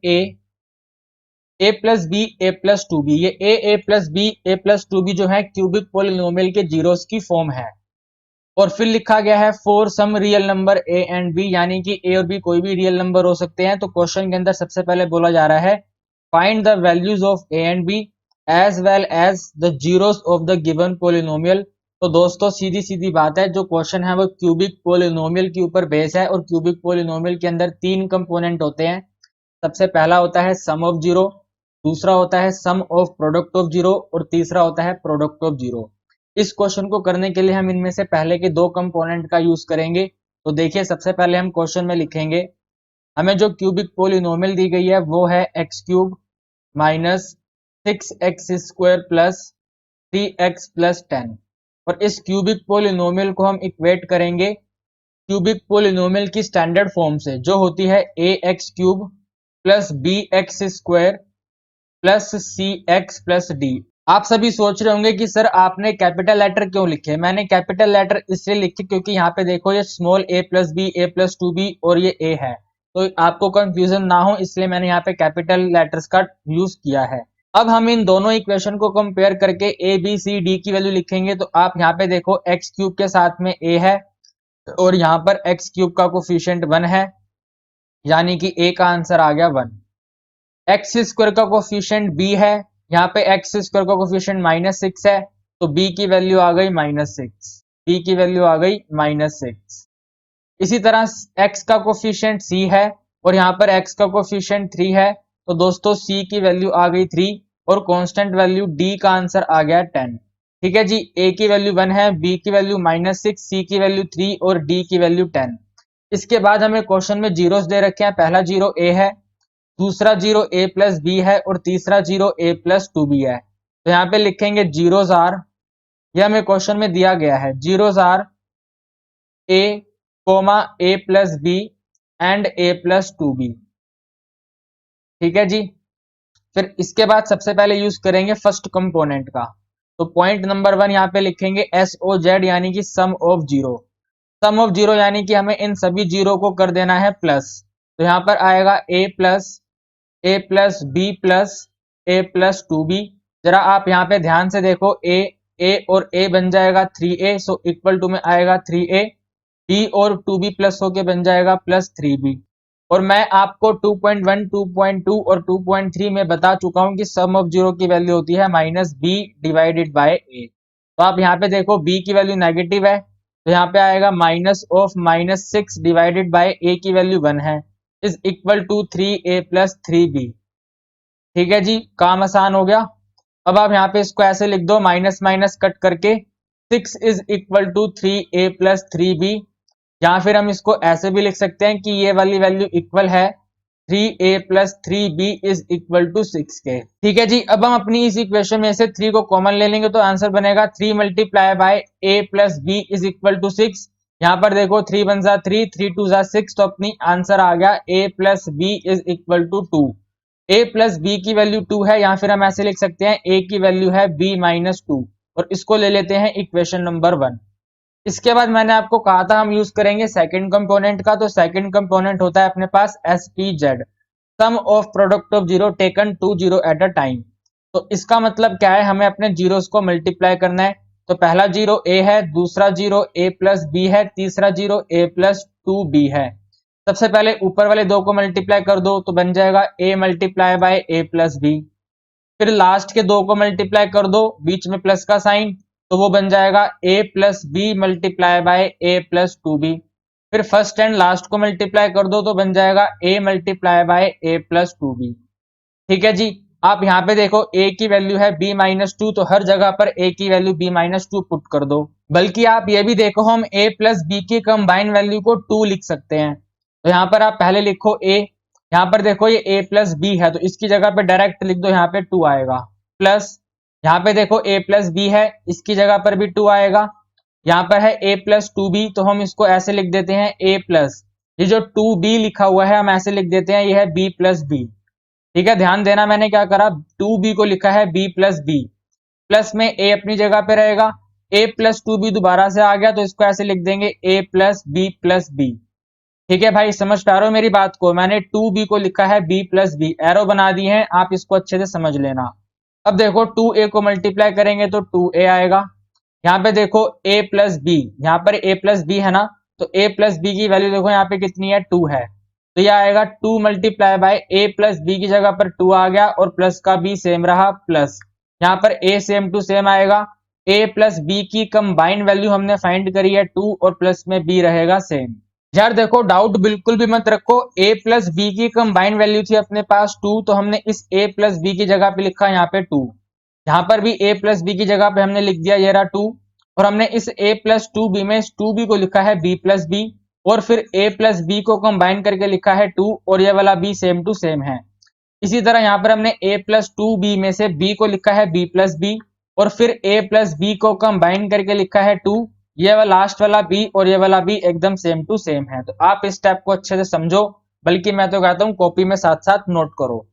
[SPEAKER 1] a plus b a plus 2b। ये a plus b a plus 2b जो है क्यूबिक पोलिनोमियल के जीरोस की फॉर्म है। और फिर लिखा गया है for some real number a and b, यानी कि a और b कोई भी रियल नंबर हो सकते हैं। तो क्वेश्चन के अंदर सबसे पहले बोला जा रहा है find the values of a and b as well as the zeros of the given polynomial. तो दोस्तों सीधी सीधी बात है, जो क्वेश्चन है वो क्यूबिक पोलिनोमियल के ऊपर बेस है, और क्यूबिक पोलिनोमियल के अंदर 3 कंपोनेंट होते हैं। सबसे पहला होता है सम ऑफ जीरो, दूसरा होता है सम ऑफ प्रोडक्ट ऑफ जीरो, और तीसरा होता है प्रोडक्ट ऑफ जीरो। इस क्वेश्चन को करने के लिए हम इनमें से पहले के 2 कंपोनेंट का यूज करेंगे। तो देखिए सबसे पहले हम क्वेश्चन में लिखेंगे, हमें जो क्यूबिक पोलिनोमियल दी गई है वो है x³ minus 6x² plus 3x plus 10, और इस क्यूबिक पोलिनोमियल को हम इक्वेट करेंगे क्यूबिक पोलिनोमियल की स्टैंडर्ड फॉर्म से, जो होती है ax³ plus bx² plus cx plus d। आप सभी सोच रहे होंगे कि सर आपने कैपिटल लेटर क्यों लिखे। मैंने कैपिटल लेटर इसलिए लिखे क्योंकि यहाँ पे देखो ये small a plus b a plus 2b और ये a है, तो आपको कंफ्यूजन ना हो इसलिए मैंने यहाँ पे कैपिटल लेटर्स का यूज किया है। अब हम इन दोनों इक्वेशन को कंपेयर करके a b c d की वैल्यू लिखेंगे। तो आप यहाँ पे देखो x³ के साथ में a है, और यहाँ पर x³ का कोफिशिएंट 1 है, यानी कि a का आंसर आ गया 1। x² का कोफिशिएंट b है, यहाँ पे x² का कोफिशिएंट -6 है, तो b की वैल्यू आ गई -6, b की वैल्यू आ गई -6। इसी तरह x का कोफिशिएंट c है, और यहाँ पर x का कोफिशिएंट 3 है, तो दोस्तों c की वैल्यू आ गई 3, और कांस्टेंट वैल्यू d का आंसर आ गया 10। ठीक है जी। ए की वैल्यू 1 है, बी की वैल्यू -6, सी की वैल्यू 3 और डी की वैल्यू 10। इसके बाद हमें क्वेश्चन में जीरोस दे रखे हैं। पहला जीरो ए है, दूसरा जीरो ए प्लस बी है और तीसरा जीरो ए प्लस 2b है। तो यहाँ पे लिखेंगे जीरोस आर, यह हमें क्वेश्चन में दिया गया है, zeros are a comma a plus b and a plus 2b। ठीक है जी। फिर इसके बाद सबसे पहले यूज करेंगे फर्स्ट कंपोनेंट का। तो पॉइंट नंबर 1 यहाँ पे लिखेंगे SOZ यानी कि sum of zero. Sum of zero यानी कि हमें इन सभी जीरो को कर देना है प्लस। तो यहाँ पर आएगा ए प्लस बी प्लस 2b। जरा आप यहाँ पे ध्यान से देखो, ए और ए बन जाएगा 3a, सो इक्वल टू में आएगा 3a। बी और 2b प्लस होके बन जाएगा प्लस 3b। और मैं आपको 2.1, 2.2 और 2.3 में बता चुका हूं कि सम ऑफ जीरो की वैल्यू होती है -b डिवाइडेड बाय a। तो आप यहाँ पे देखो b की वैल्यू नेगेटिव है, तो यहाँ पे आएगा -6 डिवाइडेड बाय a की वैल्यू 1 है, is equal to 3a plus 3b। ठीक है जी, काम आसान हो गया। अब आप यहाँ पे इसको ऐसे लिख दो, माइनस माइनस कट करके 6 is equal to 3a plus 3b। या फिर हम इसको ऐसे भी लिख सकते हैं कि ये वाली वैल्यू इक्वल है 3a plus 3b is equal to 6 के। ठीक है जी। अब हम अपनी इस इक्वेशन में से 3 को कॉमन ले लेंगे, तो आंसर बनेगा 3 multiply by a plus b is equal to 6। यहाँ पर देखो 3 1 जा 3, 3 2 जा 6, तो अपनी आंसर आ गया a plus b is equal to 2। a plus b की वैल्यू 2 है, या फिर हम ऐसे लिख सकते हैं a की वैल्यू है b माइनस 2, और इसको ले लेते हैं इक्वेशन नंबर 1। इसके बाद मैंने आपको कहा था हम यूज करेंगे सेकंड कंपोनेंट का। तो सेकंड कंपोनेंट होता है अपने पास SPZ, sum of product of zero taken 2 zero at a time. तो इसका मतलब क्या है, हमें अपने जीरोस को मल्टीप्लाई करना है। तो पहला जीरो a है, दूसरा जीरो a प्लस b है, तीसरा जीरो a प्लस 2b है। सबसे पहले ऊपर वाले दो को मल्टीप्लाई कर दो, तो बन जाएगा a multiply by a plus b। फिर लास्ट के दो को मल्टीप्लाई कर दो, बीच में प्लस का साइन, तो वो बन जाएगा a plus b multiply by a plus 2b। फिर फर्स्ट एंड लास्ट को मल्टीप्लाई कर दो, तो बन जाएगा a multiply by a plus 2b। ठीक है जी। आप यहाँ पे देखो a की वैल्यू है b माइनस 2, तो हर जगह पर a की वैल्यू b माइनस 2 पुट कर दो। बल्कि आप ये भी देखो, हम a प्लस b की कंबाइन वैल्यू को 2 लिख सकते हैं। तो यहाँ पर आप पहले लिखो a, यहाँ पर देखो ये a प्लस b है, तो इसकी जगह पे डायरेक्ट लिख दो, यहाँ पे 2 आएगा। प्लस यहाँ पे देखो a प्लस b है, इसकी जगह पर भी 2 आएगा। यहाँ पर है a प्लस 2b, तो हम इसको ऐसे लिख देते हैं a प्लस, ये जो 2b लिखा हुआ है हम ऐसे लिख देते हैं, ये है b प्लस b। ठीक है, ध्यान देना मैंने क्या करा, 2b को लिखा है b प्लस b, प्लस में a अपनी जगह पे रहेगा, a प्लस 2b दोबारा से आ गया, तो इसको ऐसे लिख देंगे a plus b plus b। ठीक है भाई, समझ पा रहे हो मेरी बात को, मैंने 2b को लिखा है b प्लस b, एरो बना दी है, आप इसको अच्छे से समझ लेना। अब देखो 2a को मल्टीप्लाई करेंगे तो 2a आएगा। यहाँ पे देखो a प्लस b, यहाँ पर a प्लस b है ना, तो a प्लस b की वैल्यू देखो यहाँ पे कितनी है, 2 है, तो यह आएगा 2 multiply by a plus b की जगह पर 2 आ गया, और प्लस का b सेम रहा, प्लस यहाँ पर a सेम टू सेम आएगा। a प्लस b की कंबाइंड वैल्यू हमने फाइंड करी है 2, और प्लस में b रहेगा सेम। यार देखो डाउट बिल्कुल भी मत रखो, a प्लस बी की कंबाइंड वैल्यू थी अपने पास 2, तो हमने इस a प्लस बी की जगह पे लिखा यहाँ पे 2, यहाँ पर भी a प्लस बी की जगह पे हमने लिख दिया ये रहा 2, और हमने इस a प्लस 2b में इस 2b को लिखा है b प्लस b, और फिर a प्लस b को कंबाइन करके लिखा है 2, और ये वाला b सेम टू सेम है। इसी तरह यहाँ पर हमने a प्लस 2b में से b को लिखा है b प्लस b, और फिर a प्लस b को कंबाइन करके लिखा है 2, ये वाला लास्ट वाला b और ये वाला b एकदम सेम टू सेम है। तो आप इस स्टेप को अच्छे से समझो, बल्कि मैं तो कहता हूँ कॉपी में साथ साथ नोट करो।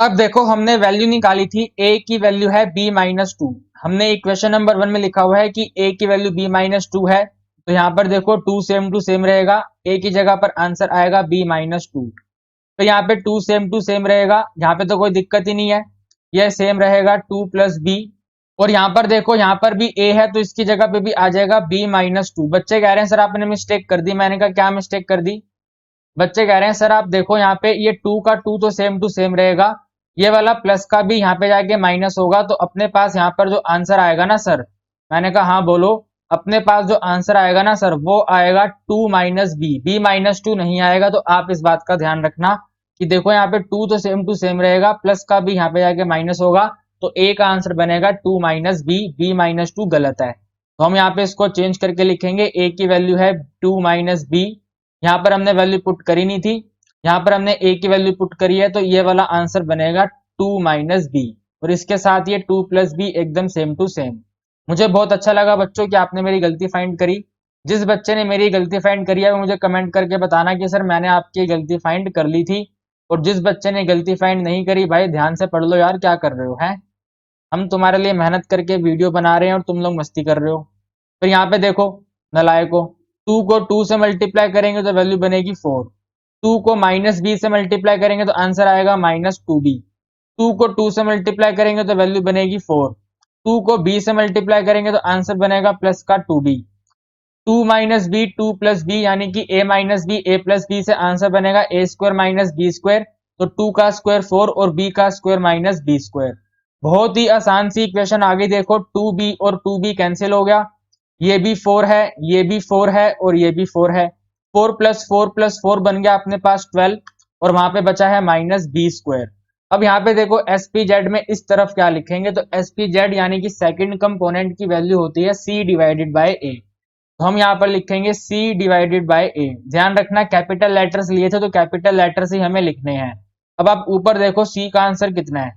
[SPEAKER 1] अब देखो हमने वैल्यू निकाली थी, a की वैल्यू है b माइनस 2, हमने इक्वेशन नंबर 1 में लिखा हुआ है कि a की वैल्यू b माइनस 2 है, तो यहाँ पर देखो 2 सेम टू सेम रहेगा, a की जगह पर आंसर आएगा b माइनस 2। तो यहाँ पे 2 सेम टू सेम रहेगा, यहाँ पे तो कोई दिक्कत ही नहीं है, यह सेम रहेगा 2 प्लस b। और यहाँ पर देखो यहाँ पर भी a है, तो इसकी जगह पे भी आ जाएगा b माइनस 2। बच्चे कह रहे हैं सर आपने मिस्टेक कर दी, मैंने कहा क्या मिस्टेक कर दी? बच्चे कह रहे हैं सर आप देखो यहाँ पे ये 2 का 2 तो सेम टू सेम रहेगा, ये वाला प्लस का भी यहाँ पे जाके माइनस होगा, तो अपने पास यहाँ पर जो आंसर आएगा ना सर, मैंने कहा हाँ बोलो, अपने पास जो आंसर आएगा ना सर वो आएगा 2 माइनस b माइनस 2 नहीं आएगा। तो आप इस बात का ध्यान रखना कि देखो यहाँ पे 2 तो सेम टू सेम रहेगा, प्लस का भी यहाँ पे जाके माइनस होगा, तो ए का आंसर बनेगा 2 माइनस बी, बी माइनस 2 गलत है। तो हम यहाँ पे इसको चेंज करके लिखेंगे, ए की वैल्यू है 2 माइनस बी, यहाँ पर हमने वैल्यू पुट करी नहीं थी, यहाँ पर हमने ए की वैल्यू पुट करी है, तो ये वाला आंसर बनेगा 2 माइनस बी। और इसके साथ ये 2 प्लस बी एकदम सेम टू सेम। मुझे बहुत अच्छा लगा बच्चों कि आपने मेरी गलती फाइंड करी। जिस बच्चे ने मेरी गलती फाइंड करी है वो मुझे कमेंट करके बताना कि सर मैंने आपकी गलती फाइंड कर ली थी। और जिस बच्चे ने गलती फाइंड नहीं करी, भाई ध्यान से पढ़ लो यार, क्या कर रहे हो हैं। हम तुम्हारे लिए मेहनत करके वीडियो बना रहे हैं और तुम लोग मस्ती कर रहे हो। फिर यहाँ पे देखो नलायको, 2 को 2 से मल्टीप्लाई करेंगे तो वैल्यू बनेगी 4। 2 को माइनस बी से मल्टीप्लाई करेंगे तो आंसर आएगा माइनस 2b। 2 को 2 से मल्टीप्लाई करेंगे तो वैल्यू बनेगी 4। 2 को b से मल्टीप्लाई करेंगे तो आंसर बनेगा प्लस का 2b। 2 minus B, 2 plus B, यानी कि a minus b, a plus b से आंसर बनेगा a square minus b square. तो 2 का स्क्वायर 4 और b का स्क्वायर माइनस बी स्क्वायर। बहुत ही आसान सी इक्वेशन। आगे देखो 2b और 2b कैंसिल हो गया, ये भी 4 है, ये भी 4 है और ये भी 4 है। 4 प्लस 4 बन गया अपने पास 12 और वहां पे बचा है माइनस बी स्क्वायर। अब यहाँ पे देखो एसपीजेड में इस तरफ क्या लिखेंगे, तो एसपीजेड यानी कि सेकंड कंपोनेंट की वैल्यू होती है c डिवाइडेड बाय a। तो हम यहाँ पर लिखेंगे c डिवाइडेड बाय a। ध्यान रखना कैपिटल लेटर्स लिए थे तो कैपिटल लेटर्स ही हमें लिखने हैं। अब आप ऊपर देखो c का आंसर कितना है,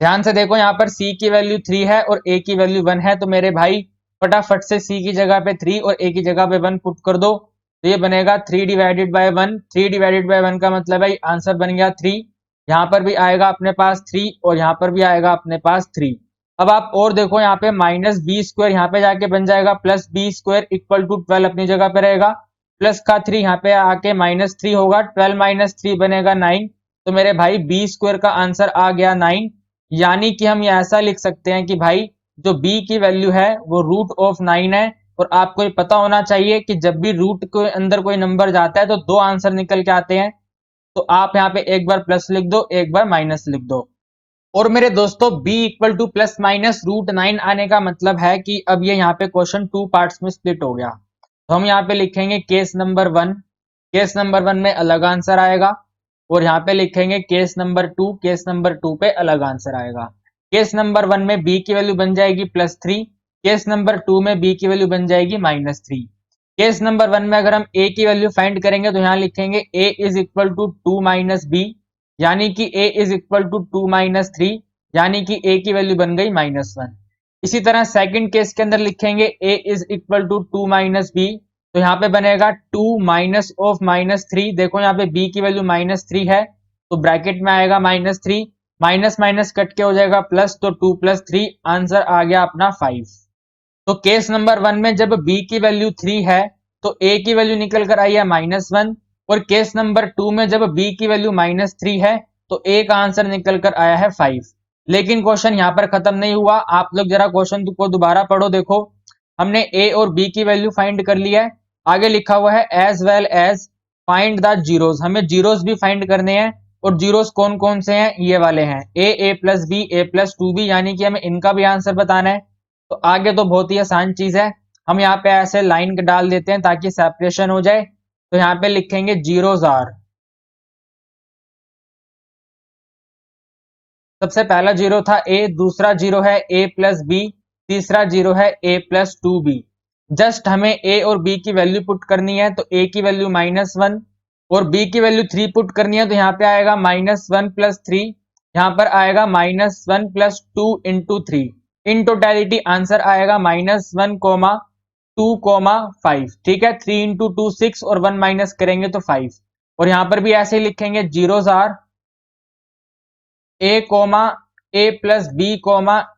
[SPEAKER 1] ध्यान से देखो यहाँ पर c की वैल्यू 3 है और a की वैल्यू 1 है। तो मेरे भाई फटाफट से c की जगह पे 3 और a की जगह पे 1 पुट कर दो, तो ये बनेगा 3 डिवाइडेड बाय 1। 3 डिवाइडेड बाय 1 का मतलब है आंसर बन गया 3। यहाँ पर भी आएगा अपने पास 3 और यहाँ पर भी आएगा अपने पास 3। अब आप और देखो यहाँ पे माइनस बी स्क्वायर यहाँ पे जाके बन जाएगा plus b square equal to 12 अपनी जगह पे रहेगा। प्लस का 3 यहाँ पे आके माइनस 3 होगा, 12 माइनस 3 बनेगा 9। तो मेरे भाई बी स्क्वायर का आंसर आ गया 9। यानी कि हम ये ऐसा लिख सकते हैं कि भाई जो b की वैल्यू है वो रूट ऑफ 9 है। और आपको ये पता होना चाहिए कि जब भी रूट के अंदर कोई नंबर जाता है तो दो आंसर निकल के आते हैं। तो आप यहाँ पे एक बार प्लस लिख दो, एक बार माइनस लिख दो। और मेरे दोस्तों b equal to plus minus root 9 आने का मतलब है कि अब ये यहाँ पे क्वेश्चन 2 पार्ट्स में स्प्लिट हो गया। तो हम यहाँ पे लिखेंगे केस नंबर 1। केस नंबर 1 में अलग आंसर आएगा और यहाँ पे लिखेंगे केस नंबर 2। केस नंबर 2 पे अलग आंसर आएगा। केस नंबर 1 में b की वैल्यू बन जाएगी +3। केस नंबर 2 में b की वैल्यू बन जाएगी -3। केस नंबर 1 में अगर हम a की वैल्यू फाइंड करेंगे तो यहाँ लिखेंगे a is equal to 2 minus b, यानी कि a is equal to 2 minus 3, यानी कि a की वैल्यू बन गई -1। इसी तरह सेकंड केस के अंदर लिखेंगे a is equal to 2 minus b, तो यहाँ पे बनेगा 2 माइनस ऑफ -3। देखो यहाँ पे b की वैल्यू -3 है तो ब्रैकेट में आएगा -3, माइनस माइनस कट के हो जाएगा प्लस, तो 2 + 3 आंसर आ गया अपना 5। तो केस नंबर 1 में जब b की वैल्यू 3 है तो a की वैल्यू निकल कर आई है -1। और केस नंबर 2 में जब b की वैल्यू -3 है तो a का आंसर निकल कर आया है 5। लेकिन क्वेश्चन यहाँ पर खत्म नहीं हुआ, आप लोग जरा क्वेश्चन को दोबारा पढ़ो। देखो हमने a और b की वैल्यू फाइंड कर ली है, आगे लिखा हुआ है as well as find the zeros. हमें जीरोस भी फाइंड करने हैं और जीरोस कौन कौन से हैं, ये वाले हैं a plus b, a plus 2b, यानी कि हमें इनका भी आंसर बताना है। तो आगे तो बहुत ही आसान चीज है, हम यहाँ पे ऐसे लाइन डाल देते हैं ताकि सेपरेशन हो जाए। तो यहाँ पे लिखेंगे जीरोस आर, सबसे पहला जीरो था a, दूसरा जीरो है a प्लस बी, तीसरा जीरो है a प्लस 2b। जस्ट हमें a और b की वैल्यू पुट करनी है, तो a की वैल्यू -1 और b की वैल्यू 3 पुट करनी है, तो यहाँ पे आएगा -1 + 3, यहाँ पर आएगा -1 + 2 × 3। इन टोटलिटी आंसर आएगा -1, 2, 5। ठीक है, 3 × 2 6 और 1 माइनस करेंगे तो 5। और यहाँ पर भी ऐसे ही लिखेंगे zeros are a plus b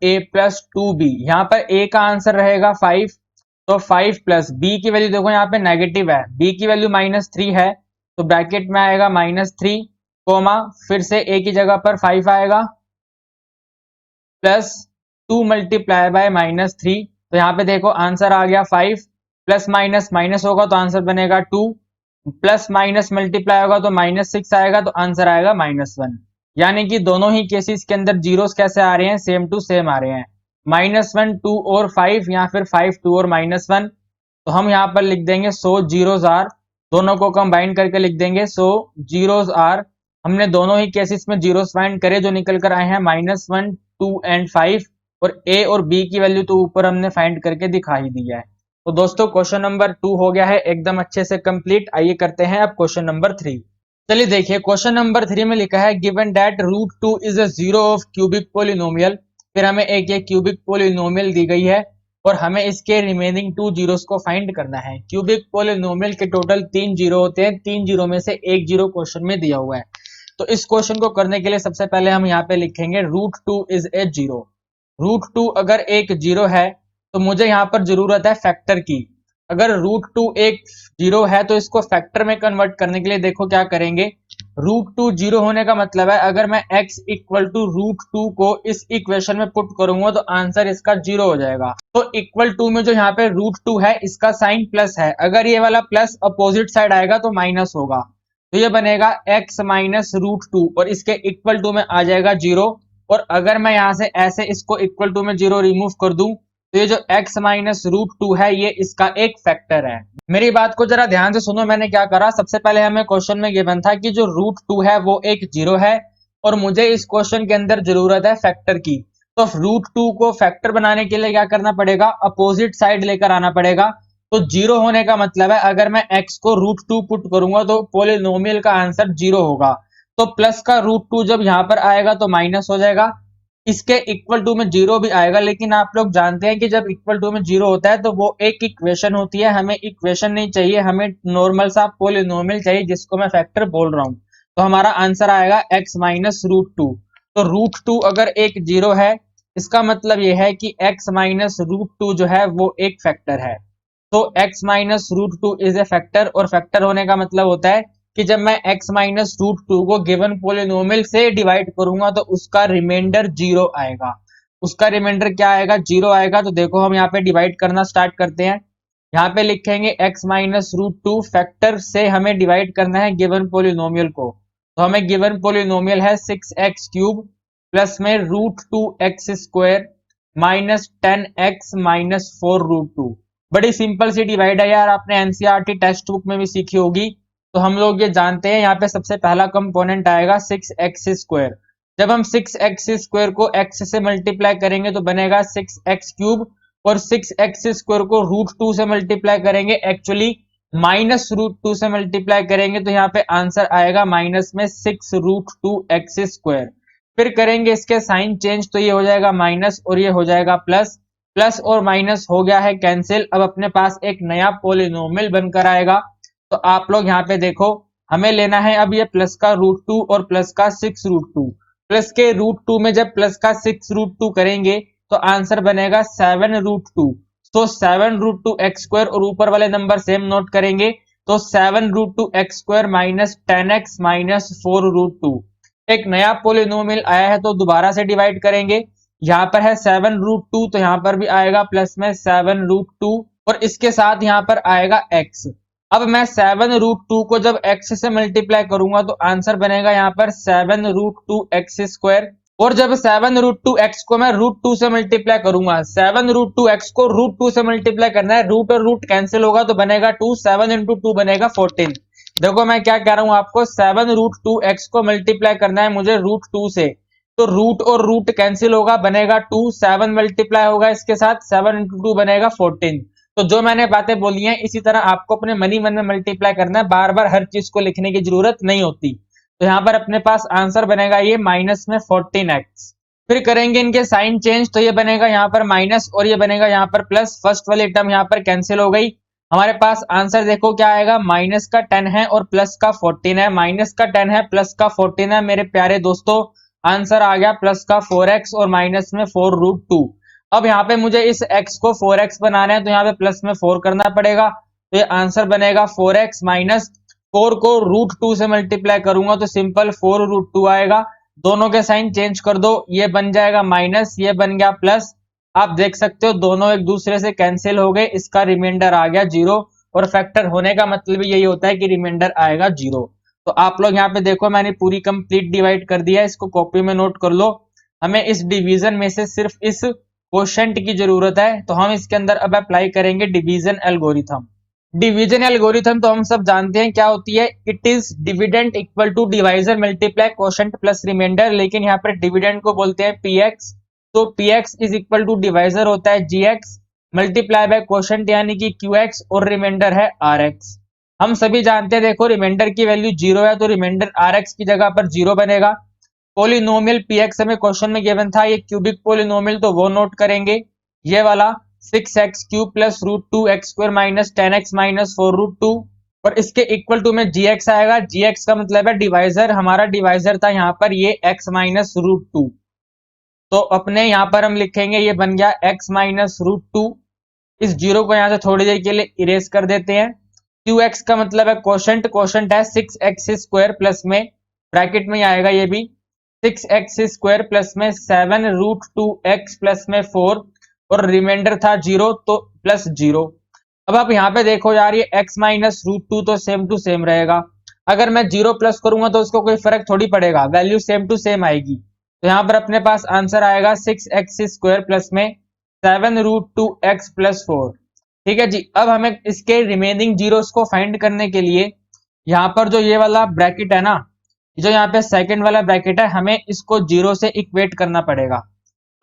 [SPEAKER 1] a plus 2b। यहाँ पर a का आंसर रहेगा 5, तो 5 प्लस b की वैल्यू देखो यहाँ पे नेगेटिव है, b की वैल्यू -3 है तो ब्रैकेट में आएगा -3, फिर से a की जगह पर 5 आएगा प्लस 2 मल्टीप्लाई बाय -3। तो यहाँ पे देखो आंसर आ गया 5, प्लस माइनस माइनस होगा तो आंसर बनेगा 2, प्लस माइनस मल्टीप्लाई होगा तो -6 आएगा तो आंसर आएगा -1। यानी कि दोनों ही केसेस के अंदर जीरोस कैसे आ रहे हैं, सेम टू सेम आ रहे हैं, -1, 2 और 5 या फिर 5, 2 और -1। तो हम यहाँ पर लिख देंगे सो जीरोस आर, दोनों को कंबाइन करके लिख देंगे सो जीरोस आर। हमने दोनों ही केसेस में जीरोस फाइंड करे जो निकल कर आए हैं -1, 2 एंड 5 और a और b की वैल्यू तो ऊपर हमने फाइंड करके दिखा ही दिया है। तो दोस्तों क्वेश्चन नंबर 2 हो गया है एकदम अच्छे से कंप्लीट। आइए करते हैं अब क्वेश्चन नंबर 3। चलिए देखिए क्वेश्चन नंबर 3 में लिखा है given that root 2 is a zero of cubic polynomial. फिर हमें एक ये क्यूबिक पोलिनोमियल दी गई है और हमें इसके रिमेनिंग 2 जीरोस को फाइंड करना है। क्यूबिक पोलिनोमियल के टोटल 3 जीरो होते हैं, 3 जीरो में से एक जीरो क्वेश्चन में दिया हुआ है। तो इस क्वेश्चन को करने के लिए सबसे पहले हम यहाँ पे लिखेंगे root 2 is a zero. Root 2 अगर एक जीरो है तो मुझे यहाँ पर जरूरत है फैक्टर की। अगर रूट 2 एक जीरो है तो इसको फैक्टर में कन्वर्ट करने के लिए देखो क्या करेंगे। रूट 2 जीरो होने का मतलब है अगर मैं x इक्वल टू रूट 2 को इस इक्वेशन में पुट करूंगा तो आंसर इसका जीरो हो जाएगा। तो इक्वल टू में जो यहाँ पे रूट 2 है इसका साइन प्लस है, अगर ये वाला प्लस अपोजिट साइड आएगा तो माइनस होगा। तो ये बनेगा x माइनस रूट 2 और इसके इक्वल टू में आ जाएगा जीरो। और अगर मैं यहाँ से ऐसे इसको इक्वल टू में जीरो रिमूव कर दूं तो ये जो x माइनस रूट 2 है ये इसका एक फैक्टर है। मेरी बात को जरा ध्यान से सुनो, मैंने क्या करा, सबसे पहले हमें क्वेश्चन में गिवन था कि जो रूट 2 है वो एक जीरो है और मुझे इस क्वेश्चन के अंदर जरूरत है फैक्टर की। तो रूट 2 को फैक्टर बनाने के लिए क्या करना पड़ेगा, अपोजिट साइड लेकर आना पड़ेगा। तो जीरो होने का मतलब है अगर मैं x को रूट 2 पुट करूंगा तो पोलिनोमियल का आंसर जीरो होगा। तो प्लस का रूट 2 जब यहाँ पर आएगा तो माइनस हो जाएगा, इसके इक्वल टू में जीरो भी आएगा। लेकिन आप लोग जानते हैं कि जब इक्वल टू में जीरो होता है तो वो एक इक्वेशन होती है, हमें इक्वेशन नहीं चाहिए, हमें नॉर्मल सा पोलिनोमियल चाहिए जिसको मैं फैक्टर बोल रहा हूं। तो हमारा आंसर आएगा x माइनस रूट 2। तो रूट 2 अगर एक जीरो है इसका मतलब ये है कि x माइनस रूट 2 जो है वो एक फैक्टर है। तो x minus root 2 is a factor, और फैक्टर होने का मतलब होता है कि जब मैं x माइनस रूट 2 को गिवन पोलिनोमियल से डिवाइड करूंगा तो उसका रिमाइंडर जीरो आएगा। उसका रिमाइंडर क्या आएगा, जीरो आएगा। तो देखो हम यहाँ पे डिवाइड करना स्टार्ट करते हैं। यहाँ पे लिखेंगे x माइनस रूट 2 फैक्टर से हमें डिवाइड करना है गिवन पोलिनोमियल को। तो हमें गिवन पोलिनोमियल है 6x क्यूब प्लस में root 2 x square minus 10x minus 4 root 2। बड़ी सिंपल सी डिवाइड है यार, आपने एनसीईआरटी टेक्स्ट बुक में भी सीखी होगी। तो हम लोग ये जानते हैं यहाँ पे सबसे पहला कंपोनेंट आएगा 6x स्क्वायर। जब हम 6x स्क्वायर को x से मल्टीप्लाई करेंगे तो बनेगा 6x क्यूब, और 6x स्क्वायर को रूट 2 से मल्टीप्लाई करेंगे, एक्चुअली माइनस रूट 2 से मल्टीप्लाई करेंगे तो यहाँ पे आंसर आएगा माइनस में 6 रूट 2 एक्स स्क्वायर। फिर करेंगे इसके साइन चेंज तो ये हो जाएगा माइनस और ये हो जाएगा प्लस। प्लस और माइनस हो गया है कैंसिल, अब अपने पास एक नया पोलिनोमियल बनकर आएगा। तो आप लोग यहाँ पे देखो हमें लेना है अब ये प्लस का रूट 2 और प्लस का 6 रूट 2। प्लस के रूट 2 में जब प्लस का 6 रूट 2 करेंगे तो आंसर बनेगा 7 रूट 2। तो 7 रूट 2 एक्स स्क्वायर और ऊपर वाले नंबर सेम नोट करेंगे तो 7 root 2 x square minus 10x minus 4 root 2। एक नया पोलिनोमियल आया है तो दोबारा से डिवाइड करेंगे। यहाँ पर है 7 रूट 2 तो यहाँ पर भी आएगा प्लस में 7 रूट 2 और इसके साथ यहाँ पर आएगा x। अब मैं 7 रूट 2 को जब x से मल्टीप्लाई करूंगा तो आंसर बनेगा यहाँ पर 7 रूट 2 एक्स स्क्वायर। और जब 7 रूट 2 एक्स को मैं रूट 2 से मल्टीप्लाई करूंगा, 7 रूट 2 एक्स को रूट 2 से मल्टीप्लाई करना है, रूट और रूट कैंसिल होगा तो बनेगा 2, 7 इंटू 2 बनेगा 14। देखो मैं क्या कह रहा हूं आपको, 7 रूट 2 एक्स को मल्टीप्लाई करना है मुझे रूट 2 से, तो रूट और रूट कैंसिल होगा बनेगा 2, 7 मल्टीप्लाई होगा इसके साथ, 7 इंटू 2 बनेगा 14। तो जो मैंने बातें बोली हैं इसी तरह आपको अपने मनी मन में मल्टीप्लाई करना है, बार बार हर चीज को लिखने की जरूरत नहीं होती। तो यहाँ पर अपने पास आंसर बनेगा ये माइनस में 14x। फिर करेंगे इनके साइन चेंज तो ये बनेगा यहाँ पर माइनस और ये बनेगा यहाँ पर प्लस। फर्स्ट वाली टर्म यहाँ पर कैंसिल हो गई। हमारे पास आंसर देखो क्या आएगा, माइनस का 10 है और प्लस का 14 है, माइनस का 10 है प्लस का 14 है। मेरे प्यारे दोस्तों आंसर आ गया प्लस का 4x और माइनस में 4 रूट 2। अब यहाँ पे मुझे इस x को 4x बनाना है तो यहाँ पे प्लस में 4 करना पड़ेगा। तो ये आंसर बनेगा 4x माइनस 4 को रूट 2 से मल्टीप्लाई करूंगा तो सिंपल 4 रूट 2 आएगा। दोनों के साइन चेंज कर दो, ये बन जाएगा माइनस, ये बन गया प्लस। आप देख सकते हो दोनों एक दूसरे से कैंसिल हो गए, इसका रिमाइंडर आ गया 0। और फैक्टर होने का मतलब यही होता है कि रिमाइंडर आएगा 0। तो आप लोग यहाँ पे देखो मैंने पूरी कंप्लीट डिवाइड कर दिया है, इसको कॉपी में नोट कर लो। हमें इस डिवीजन में से सिर्फ इस क्वोशंट की जरूरत है, तो हम इसके अंदर अब अप्लाई करेंगे डिवीजन एल्गोरिथम। डिवीजन एल्गोरिथम तो हम सब जानते हैं क्या होती है, it is dividend equal to divisor multiply quotient plus remainder, लेकिन यहाँ पर डिविडेंड को बोलते हैं px तो p x is equal to divisor होता है g x multiply by quotient यानी कि क्यू एक्स और रिमाइंडर है आर एक्स। हम सभी जानते हैं देखो रिमाइंडर की वैल्यू जीरो है तो रिमाइंडर आर एक्स की जगह पर जीरो बनेगा। पोलिनोमियल पी एक्स हमें क्वेश्चन में गिवन था, ये क्यूबिक पोलिनोमियल तो वो नोट करेंगे, ये वाला 6x³ plus root two x square minus 10x minus 4√2 और इसके इक्वल टू में gx आएगा। gx का मतलब है डिवाइजर, हमारा डिवाइजर था यहाँ पर ये x माइनस रूट टू, तो अपने यहाँ पर हम लिखेंगे ये बन गया x माइनस रूट टू। इस जीरो को यहाँ से थोड़ी देर के लिए इरेज कर देते हैं। qx का मतलब है क्वोशंट, क्वोशंट है 6x² प्लस में ब्रैकेट में आएगा ये भी 6x² प्लस में 7√2x प्लस में 4 और रिमाइंडर था जीरो तो प्लस जीरो। अब आप यहाँ पे देखो यार ये x माइनस रूट टू तो सेम टू सेम रहेगा, अगर मैं जीरो प्लस करूंगा तो उसको कोई फर्क थोड़ी पड़ेगा, वैल्यू सेम टू सेम आएगी। तो यहाँ पर अपने पास आंसर आएगा 6x² प्लस में 7√2x प्लस 4। ठीक है जी। अब हमें इसके रिमेनिंग जीरोस को फाइंड करने के लिए यहाँ पर जो ये वाला ब्रैकेट है ना, जो यहाँ पे सेकंड वाला ब्रैकेट है, हमें इसको जीरो से इक्वेट करना पड़ेगा।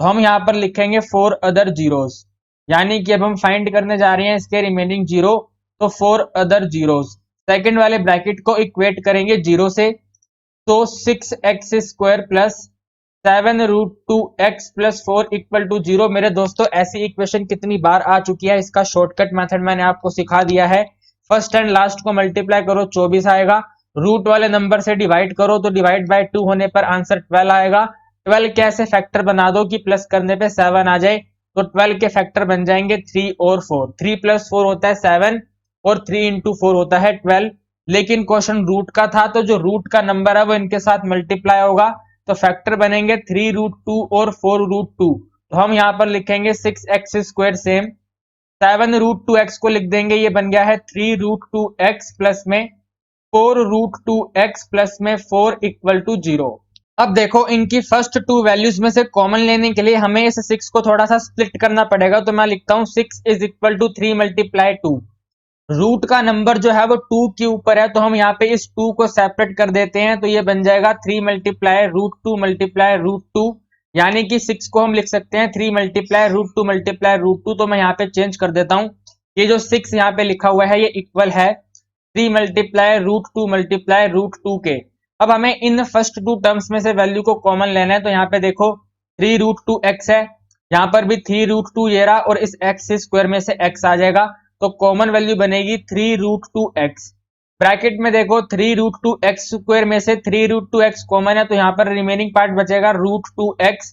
[SPEAKER 1] तो हम यहाँ पर लिखेंगे 4 अदर जीरोस, यानी कि अब हम फाइंड करने जा रहे हैं इसके रिमेनिंग जीरो, तो 4 अदर जीरोस सेकंड वाले ब्रैकेट को इक्वेट करेंगे जीरो से, तो 6x² plus 7√2x plus 4 equal to जीरो। मेरे दोस्तों ऐसी इक्वेशन कितनी बार आ चुकी है, इसका शॉर्टकट मेथड मैंने आपको सिखा दिया है। फर्स्ट एंड लास्ट को मल्टीप्लाई करो 24 आएगा, रूट वाले नंबर से डिवाइड करो तो डिवाइड बाय 2 होने पर आंसर 12 आएगा। 12 के ऐसे फैक्टर बना दो कि प्लस करने पे 7 आ जाए, तो 12 के फैक्टर बन जाएंगे 3 और 4। 3 प्लस 4 होता है 7 और 3 इंटू 4 होता है 12। लेकिन क्वेश्चन रूट का था तो जो रूट का नंबर है वो इनके साथ मल्टीप्लाई होगा, तो फैक्टर बनेंगे 3√2 और 4√2। तो हम यहाँ पर लिखेंगे 6x² सेम 7√2x को लिख देंगे, ये बन गया है 3√2x प्लस में 4√2x प्लस में 4 इक्वल टू 0। अब देखो इनकी फर्स्ट टू वैल्यूज में से कॉमन लेने के लिए हमें इस 6 को थोड़ा सा स्प्लिट करना पड़ेगा, तो मैं लिखता हूँ 6 is equal to 3 multiply 2। Root का नंबर जो है वो 2 के ऊपर है, तो हम यहाँ पे इस 2 को सेपरेट कर देते हैं, तो ये बन जाएगा 3 multiply root two multiply root two, यानी कि 6 को हम लिख सकते हैं 3 multiply root two multiply root two. तो मैं यहाँ पे चेंज कर देता हूँ, ये जो 6 यहाँ पे लिखा हुआ है ये इक्वल है 3 multiply root two multiply root two के। अब हमें इन फर्स्ट टू टर्म्स में से वैल्यू को कॉमन लेना है, तो यहाँ पे देखो 3√2x है, यहाँ पर भी 3√2 ये रहा और इस x² में से x आ जाएगा, तो कॉमन वैल्यू बनेगी 3√2x। ब्रैकेट में देखो 3√2x² में से 3√2x कॉमन है, तो यहाँ पर रिमेनिंग पार्ट बचेगा √2x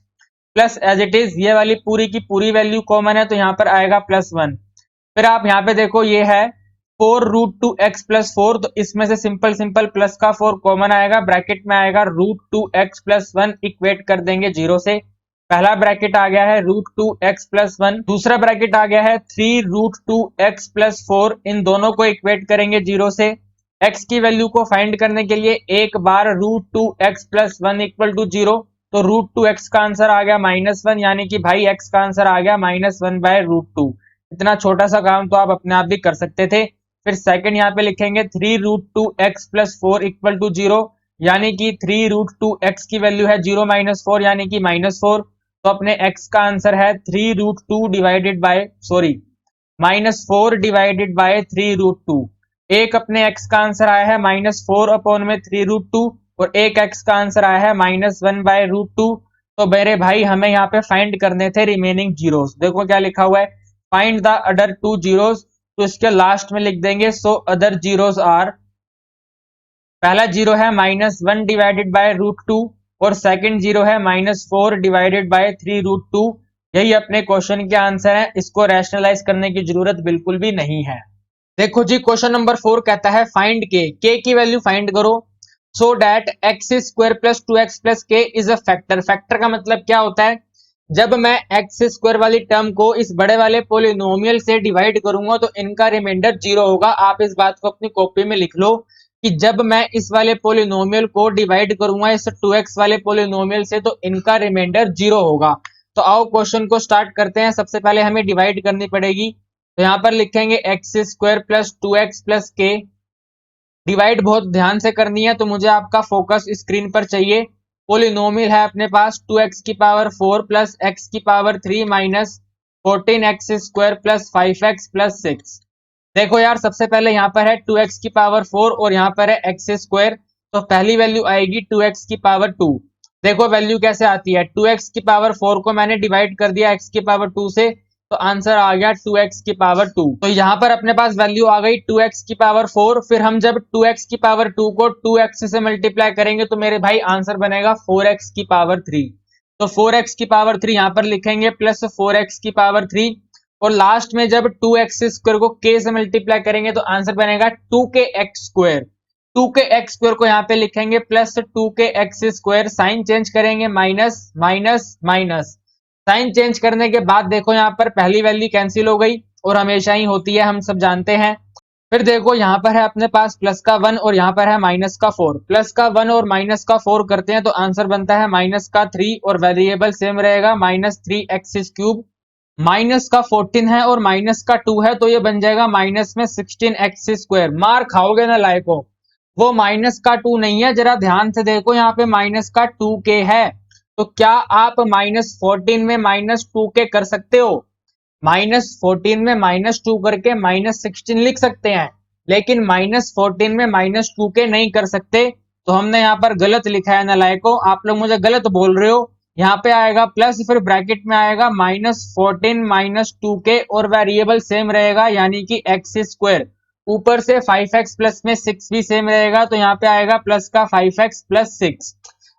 [SPEAKER 1] plus as it is ये वाली पूरी की पूरी वैल्यू कॉमन है, तो यहाँ पर आएगा +1। फिर आप यहाँ पे देखो ये है 4√2x प्लस 4, तो इसमें से सिंपल सिंपल प्लस का 4 कॉमन आएगा, ब्रैकेट में आएगा √2x प्लस 1 इक्वेट कर देंगे जीरो से। पहला ब्रैकेट आ गया है √2x प्लस 1, दूसरा ब्रैकेट आ गया है 3√2x प्लस 4, इन दोनों को इक्वेट करेंगे जीरो से। x की वैल्यू को फाइंड करने के लिए एक बार √2x प्लस 1 इक्वल टू 0, तो √2x का आंसर आ गया -1, यानी कि भाई x का आंसर आ गया -1/√2। इतना छोटा सा काम तो आप अपने आप भी कर सकते थे। फिर सेकंड यहाँ पे लिखेंगे 3√2x प्लस 4 इक्वल टू 0, यानी कि 3√2x की वैल्यू है 0 - 4 यानी कि -4, तो अपने x का आंसर है 3√2 डिवाइडेड बाय -4 डिवाइडेड बाय 3√2। एक अपने x का आंसर आया है -4 अपॉन में 3√2 और एक x का आंसर आया है -1/√2। तो मेरे भाई हमें यहाँ पे फाइंड करने थे रिमेनिंग जीरोस। देखो क्या लिखा हुआ है, फाइंड द अदर 2 जीरोस, तो इसके लास्ट में लिख देंगे सो अदर जीरोस आर, पहला जीरो है -1 डिवाइडेड बाय √2 और सेकंड जीरो है -4 डिवाइडेड बाय 3√2। यही अपने क्वेश्चन के आंसर है, इसको रैशनलाइज करने की जरूरत बिल्कुल भी नहीं है। देखो जी क्वेश्चन नंबर 4 कहता है फाइंड के की वैल्यू फाइंड करो so that x² plus 2x plus k is a factor. Factor का मतलब क्या होता है, जब मैं x² वाली टर्म को इस बड़े वाले पोलिनोमियल से डिवाइड करूंगा तो इनका रिमाइंडर 0 होगा। आप इस बात को अपनी कॉपी में लिख लो कि जब मैं इस वाले पोलिनोमियल को डिवाइड करूंगा इस 2x वाले पोलिनोमियल से तो इनका रिमाइंडर 0 होगा। तो आओ क्वेश्चन को स्टार्ट करते हैं। सबसे पहले हमें डिवाइड करनी पड़ेगी, तो यहाँ पर लिखेंगे x² plus 2x plus k। Divide बहुत ध्यान से करनी है, तो मुझे आपका फोकस स्क्रीन पर चाहिए। पोलिनोमियल है अपने पास 2x की पावर 4 प्लस x की power 3 minus 14x square plus 5x plus 6। देखो यार सबसे पहले यहाँ पर है 2x की पावर 4 और यहाँ पर है x स्क्वायर, तो पहली वैल्यू आएगी 2x की पावर 2। देखो वैल्यू कैसे आती है, 2x की पावर 4 को मैंने डिवाइड कर दिया x की पावर 2 से, तो आंसर आ गया 2x की पावर 2। तो यहाँ पर अपने पास वैल्यू आ गई 2x की पावर 4। फिर हम जब 2x की पावर 2 को 2x से मल्टीप्लाई करेंगे तो मेरे भाई आंसर बनेगा 4x की पावर 3। तो 4x की पावर 3 यहाँ पर लिखेंगे प्लस 4x की पावर 3, और लास्ट में जब 2x स्क्वायर को k से मल्टीप्लाई करेंगे तो आंसर बनेगा 2kx स्क्वायर। 2kx स्क्वायर को यहाँ पे लिखेंगे plus 2kx square, sign change करेंगे minus minus minus, sign change करने के बाद देखो यहाँ पर पहली वैल्यू कैंसिल हो गई और हमेशा ही होती है, हम सब जानते हैं। फिर देखो यहाँ पर है अपने पास प्लस का 1 और यहाँ पर है माइनस का 4। प्लस का 1 और माइनस का 4 करते हैं तो आंसर बनता है माइनस का 3 और वेरिएबल सेम रहेगा माइनस 3x क्यूब। माइनस का 14 है और माइनस का 2 है तो ये बन जाएगा माइनस में 16x स्क्वायर। मार खाओगे ना लायको, वो माइनस का 2 नहीं है, जरा ध्यान से देखो यहाँ पे माइनस का 2k है। तो क्या आप माइनस 14 में माइनस 2k कर सकते हो? माइनस 14 में माइनस 2 करके माइनस 16 लिख सकते हैं, लेकिन माइनस 14 में माइनस 2k नहीं कर सकते। तो हमने यहाँ पर गलत लिखा है ना लायको, आप लोग मुझे गलत बोल रहे हो। यहाँ पे आएगा प्लस, फिर ब्रैकेट में आएगा माइनस 14 माइनस 2k और वेरिएबल सेम रहेगा यानी कि x स्क्वायर। ऊपर से 5x प्लस में 6 भी सेम रहेगा तो यहाँ पे आएगा प्लस का 5x प्लस 6।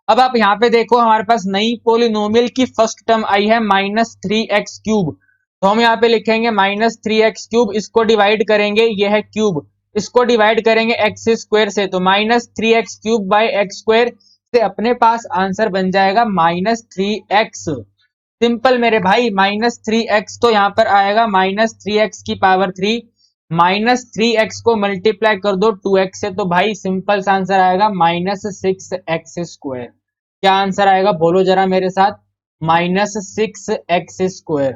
[SPEAKER 1] अब आप यहाँ पे देखो हमारे पास नई पोलिनोमियल की फर्स्ट टर्म आई है माइनस 3x क्यूब, तो हम यहाँ पे लिखेंगे माइनस 3x क्यूब, इसको डिवाइड करेंगे, ये है क्यूब, इसको डिवाइड करेंगे x स्क्वायर से, तो minus 3x cube by x square से अपने पास आंसर बन जाएगा माइनस 3x। सिंपल मेरे भाई, माइनस 3x तो यहाँ पर आएगा माइनस 3x की पावर 3, माइनस 3x को मल्टीप्लाई कर दो 2x से तो भाई सिंपल सा आंसर आएगा माइनस 6x स्क्वायर। क्या आंसर आएगा बोलो जरा मेरे साथ, माइनस 6x स्क्वायर।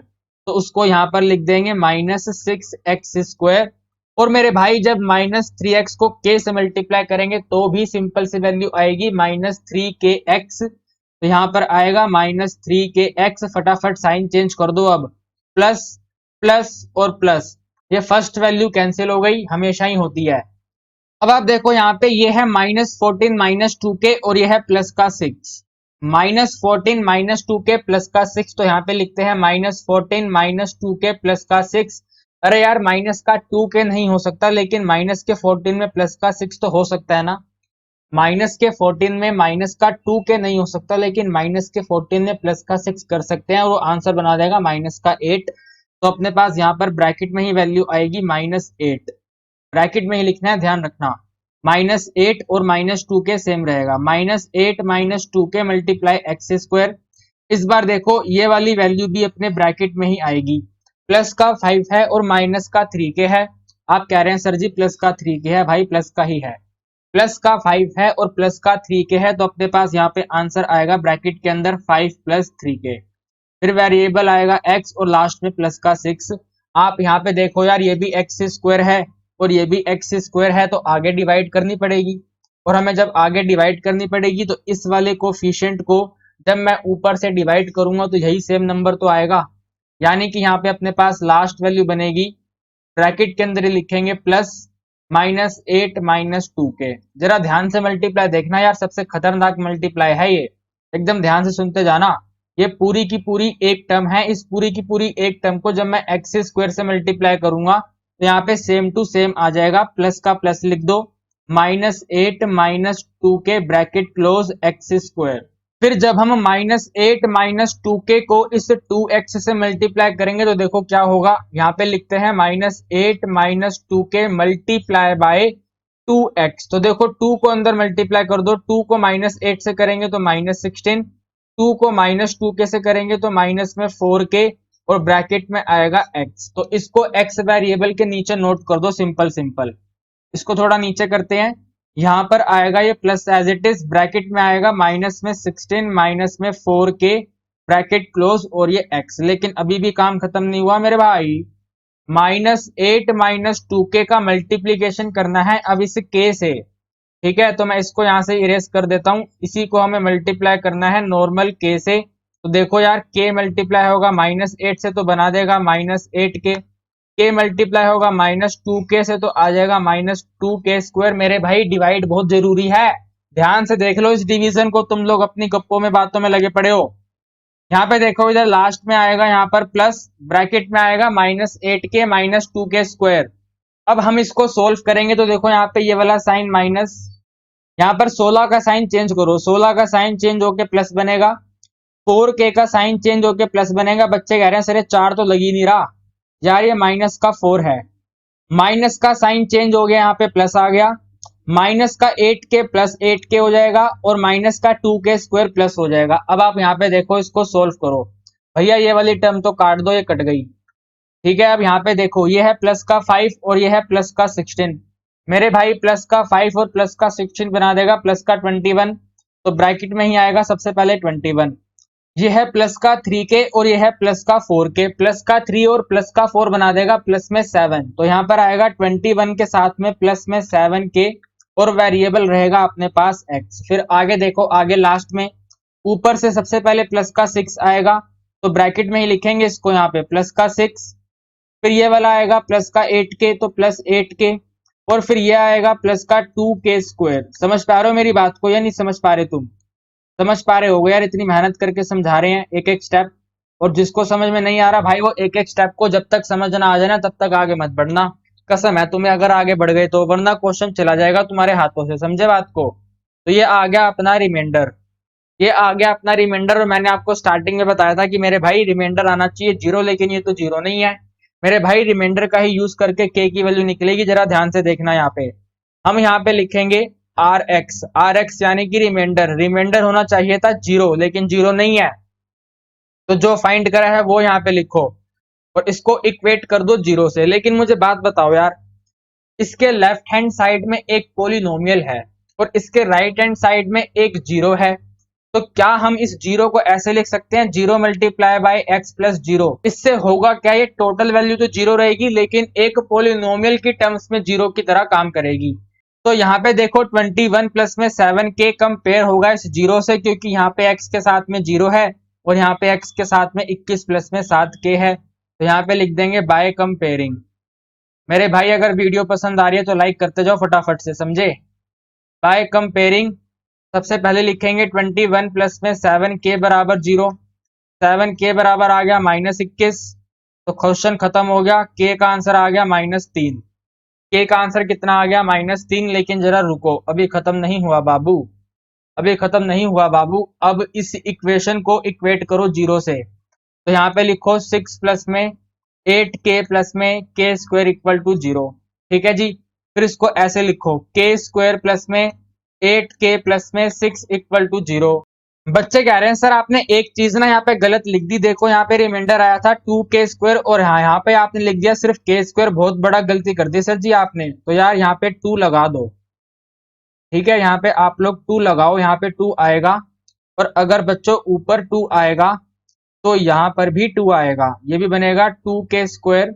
[SPEAKER 1] तो उसको यहाँ पर लिख देंगे माइनस 6x स्क्वायर। और मेरे भाई जब माइनस 3x को k से मल्टीप्लाई करेंगे तो भी सिंपल सी वैल्यू आएगी माइनस 3kx। तो यहाँ पर आएगा माइनस 3kx, फटाफट साइन चेंज कर दो अब, प्लस प्लस और प्लस, ये फर्स्ट वैल्यू कैंसिल हो गई, हमेशा ही होती है। अब आप देखो यहाँ पे ये है माइनस 14 माइनस 2k और ये है प्लस का 6। माइनस 14 माइनस 2k प्लस का 6, तो यहाँ पे लिखते हैं माइनस 14 माइनस 2k प्लस का 6। अरे यार माइनस का 2k नहीं हो सकता, लेकिन माइनस के 14 में प्लस का 6 तो हो सकता है ना। माइनस के 14 में माइनस का 2k नहीं हो सकता, लेकिन माइनस के 14 में प्लस का 6 कर सकते हैं और वो आंसर बना देगा माइनस का 8। तो अपने पास यहाँ पर ब्रैकेट में ही वैल्यू आएगी माइनस 8, ब्रैकेट में ही लिखना है, ध्यान रखना। माइनस 8 और माइनस 2k सेम रहेगा, minus 8 minus 2k multiply x square. इस बार देखो ये वाली वैल्यू भी अपने ब्रैकेट में ही आएगी, प्लस का 5 है और माइनस का 3k है। आप कह रहे हैं सर जी प्लस का 3k है, भाई प्लस का ही है, प्लस का 5 है और प्लस का 3k है, तो अपने पास यहाँ पे आंसर आएगा ब्रैकेट के अंदर 5 प्लस 3k, फिर वेरिएबल आएगा x और लास्ट में प्लस का 6। आप यहाँ पे देखो यार ये भी एक्स स्क्वायर है और ये भी एक्स स्क्वायर है, तो आगे डिवाइड करनी पड़ेगी, और हमें जब आगे डिवाइड करनी पड़ेगी तो इस वाले कोफिशिएंट को जब मैं ऊपर से डिवाइड करूंगा तो यही सेम नंबर तो आएगा, यानी कि यहाँ पे अपने पास लास्ट वैल्यू बनेगी, ब्रैकेट के अंदर ही लिखेंगे प्लस माइनस 8 माइनस 2k। जरा ध्यान से मल्टीप्लाई देखना यार, सबसे खतरनाक मल्टीप्लाई है ये, एकदम ध्यान से सुनते जाना। ये पूरी की पूरी एक टर्म है, इस पूरी की पूरी एक टर्म को जब मैं एक्स स्क्वायर से मल्टीप्लाई करूंगा तो यहाँ पे सेम टू सेम आ जाएगा, प्लस का प्लस लिख दो, minus 8 minus 2k bracket close x square. फिर जब हम माइनस 8 माइनस 2k को इस 2x से मल्टीप्लाई करेंगे तो देखो क्या होगा, यहाँ पे लिखते हैं minus 8 minus 2k multiply by 2x। तो देखो 2 को अंदर मल्टीप्लाई कर दो, 2 को माइनस 8 से करेंगे तो माइनस 16, 2 को माइनस 2k से करेंगे तो माइनस में 4k और ब्रैकेट में आएगा x। तो इसको x वेरिएबल के नीचे नोट कर दो, सिंपल सिंपल। इसको थोड़ा नीचे करते हैं, यहाँ पर आएगा ये plus as it is, bracket में आएगा माइनस में 16 माइनस में 4k ब्रैकेट क्लोज और ये x। लेकिन अभी भी काम खत्म नहीं हुआ मेरे भाई, माइनस 8 माइनस 2k का मल्टीप्लीकेशन करना है अब इस k से। ठीक है, तो मैं इसको यहाँ से इरेज कर देता हूँ। इसी को हमें मल्टीप्लाई करना है नॉर्मल के से। तो देखो यार, के मल्टीप्लाई होगा -8 से तो बना देगा -8 के मल्टीप्लाई होगा -2 के से तो आ जाएगा -2 के स्क्वायर। मेरे भाई डिवाइड बहुत जरूरी है, ध्यान से देख लो इस डिवीजन को, तुम लोग अपनी गप्पों में बातों में लगे पड़े हो। यहाँ पे देखो, इधर लास्ट में आएगा यहाँ पर प्लस, ब्रैकेट में आएगा -8 के -2 के स्क्वायर। अब हम इसको सोल्व करेंगे तो देखो यहाँ पे ये वाला साइन माइनस, यहाँ पर 16 का साइन चेंज करो, 16 का साइन चेंज होके प्लस बनेगा, 4 के का साइन चेंज होके प्लस बनेगा। बच्चे कह रहे हैं सर ये 4 तो लग ही नहीं रहा यार, ये -4 है। माइनस का साइन चेंज हो गया, यहाँ पे प्लस आ गया, -8 के +8 के हो जाएगा और -2 के स्क्वायर प्लस हो जाएगा। अब आप यहाँ पे देखो, इसको सोल्व करो। भैया ये वाली टर्म तो काट दो, ये कट गई। ठीक है, अब यहाँ पे देखो, ये है प्लस का 5 और ये है प्लस का 16। मेरे भाई प्लस का 5 और प्लस का 16 बना देगा प्लस का 21, तो ब्रैकेट में ही आएगा सबसे पहले 21। ये है प्लस का 3 के और ये है प्लस का 4 के, प्लस का 3 और प्लस का 4 बना देगा प्लस में 7। तो यहाँ पर आएगा 21 के साथ में प्लस में 7 के और वेरिएबल रहेगा अपने पास x। फिर आगे देखो, आगे लास्ट में ऊपर से सबसे पहले प्लस का 6 आएगा, तो ब्रैकेट में ही लिखेंगे इसको यहाँ पे प्लस का 6। फिर ये वाला आएगा प्लस का 8 के, तो +8 के, और फिर ये आएगा प्लस का 2 के स्क्वायर। समझ पा रहे हो मेरी बात को या नहीं समझ पा रहे तुम? समझ पा रहे हो यार, इतनी मेहनत करके समझा रहे हैं एक एक स्टेप। और जिसको समझ में नहीं आ रहा भाई, वो एक एक स्टेप को जब तक समझ ना आ जाए ना, तब तक आगे मत बढ़ना। कसम है तुम्हें अगर आगे बढ़ गए तो, वरना क्वेश्चन चला जाएगा तुम्हारे हाथों से, समझे बात को? तो ये आ गया अपना रिमाइंडर, ये आ गया अपना रिमाइंडर। और मैंने आपको स्टार्टिंग में बताया था कि मेरे भाई रिमाइंडर आना चाहिए 0, लेकिन ये तो 0 नहीं है मेरे भाई। रिमाइंडर का ही यूज करके के की वैल्यू निकलेगी, जरा ध्यान से देखना। यहाँ पे हम यहाँ पे लिखेंगे आर एक्स यानी कि रिमाइंडर। रिमाइंडर होना चाहिए था 0, लेकिन 0 नहीं है, तो जो फाइंड करा है वो यहाँ पे लिखो और इसको इक्वेट कर दो 0 से। लेकिन मुझे बात बताओ यार, इसके लेफ्ट हैंड साइड में एक पोलिनोमियल है और इसके राइट हैंड साइड में एक 0 है, तो क्या हम इस 0 को ऐसे लिख सकते हैं 0 मल्टीप्लाई बाय x प्लस 0? इससे होगा क्या, ये टोटल वैल्यू तो 0 रहेगी, लेकिन एक पोलिनोमियल की टर्म्स में 0 की तरह काम करेगी। तो यहाँ पे देखो 21 प्लस में 7 के कंपेयर होगा इस 0 से, क्योंकि यहाँ पे x के साथ में 0 है और यहाँ पे x के साथ में 21 प्लस में 7 के है। तो यहाँ पे लिख देंगे बाय कंपेयरिंग। मेरे भाई अगर वीडियो पसंद आ रही है तो लाइक करते जाओ फटाफट से, समझे? बाय कंपेयरिंग सबसे पहले लिखेंगे 21 प्लस में 7 के बराबर 0, 7 के बराबर आ गया -21, तो क्वेश्चन खत्म हो गया। के का आंसर आ गया -3। के का आंसर कितना आ गया -3। लेकिन जरा रुको, अभी खत्म नहीं हुआ बाबू, अभी खत्म नहीं हुआ बाबू। अब इस इक्वेशन को इक्वेट करो 0 से, तो यहाँ पे लिखो 6 प्लस में 8 के प्लस में के स्क्वायर इक्वल टू 0। ठीक है जी। फिर इसको ऐसे लिखो के स्क्वायर प्लस में 8 के प्लस में 6 इक्वल टू 0। बच्चे कह रहे हैं सर आपने एक चीज ना यहाँ पे गलत लिख दी। देखो यहाँ पे रिमाइंडर आया था 2 के स्क्वायर और यहाँ पे आपने लिख दिया सिर्फ के स्क्वायर। बहुत बड़ा गलती कर दी सर जी आपने। तो यार यहाँ पे 2 लगा दो, ठीक है? यहाँ पे आप लोग 2 लगाओ, यहाँ पे 2 आएगा। और अगर बच्चों ऊपर 2 आएगा तो यहाँ पर भी 2 आएगा, ये भी बनेगा 2 के स्क्वायर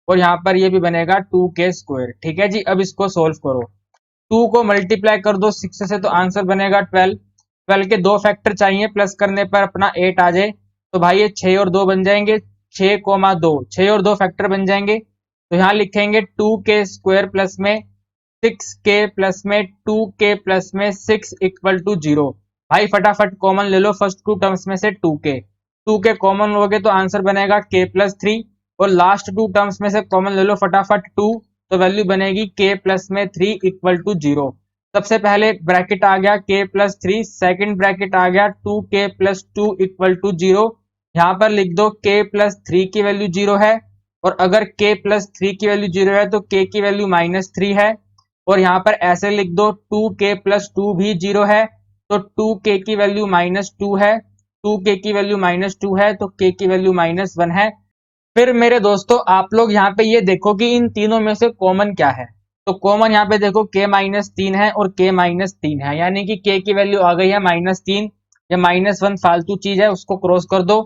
[SPEAKER 1] और यहाँ पर ये भी बनेगा 2 के स्क्वायर। ठीक है जी। अब इसको सोल्व करो, 2 को मल्टीप्लाई कर दो 6 से तो आंसर बनेगा 12। 12 के 2 फैक्टर चाहिए, प्लस करने पर अपना 8 आ जाए, तो भाई ये 6 और 2 बन जाएंगे, 6,2, 6 और 2 फैक्टर बन जाएंगे। तो यहाँ लिखेंगे 2 के स्क्वायर प्लस में 6 के प्लस में 2 के प्लस में 6 इक्वल टू 0। भाई फटाफट कॉमन ले लो फर्स्ट 2 टर्म्स में से 2 के कॉमन लोगे तो आंसर बनेगा k+3 और लास्ट 2 टर्म्स में से कॉमन ले लो फटाफट 2, तो वैल्यू बनेगी k+3 इक्वल टू 0। सबसे पहले ब्रैकेट आ गया k+3, सेकंड ब्रैकेट आ गया 2k+2 इक्वल टू 0। यहाँ पर लिख दो k+3 की वैल्यू 0 है और अगर k+3 की वैल्यू 0 है तो k की वैल्यू -3 है। और यहाँ पर ऐसे लिख दो 2k+2 भी 0 है, तो 2k की वैल्यू -2 है, 2k की वैल्यू -2 है तो k की वैल्यू -1 है। फिर मेरे दोस्तों आप लोग यहाँ पे ये देखो कि इन तीनों में से कॉमन क्या है। तो कॉमन यहाँ पे देखो k-3 है और k-3 है, यानी कि k की वैल्यू आ गई है -3 या -1 फालतू चीज है, उसको क्रॉस कर दो।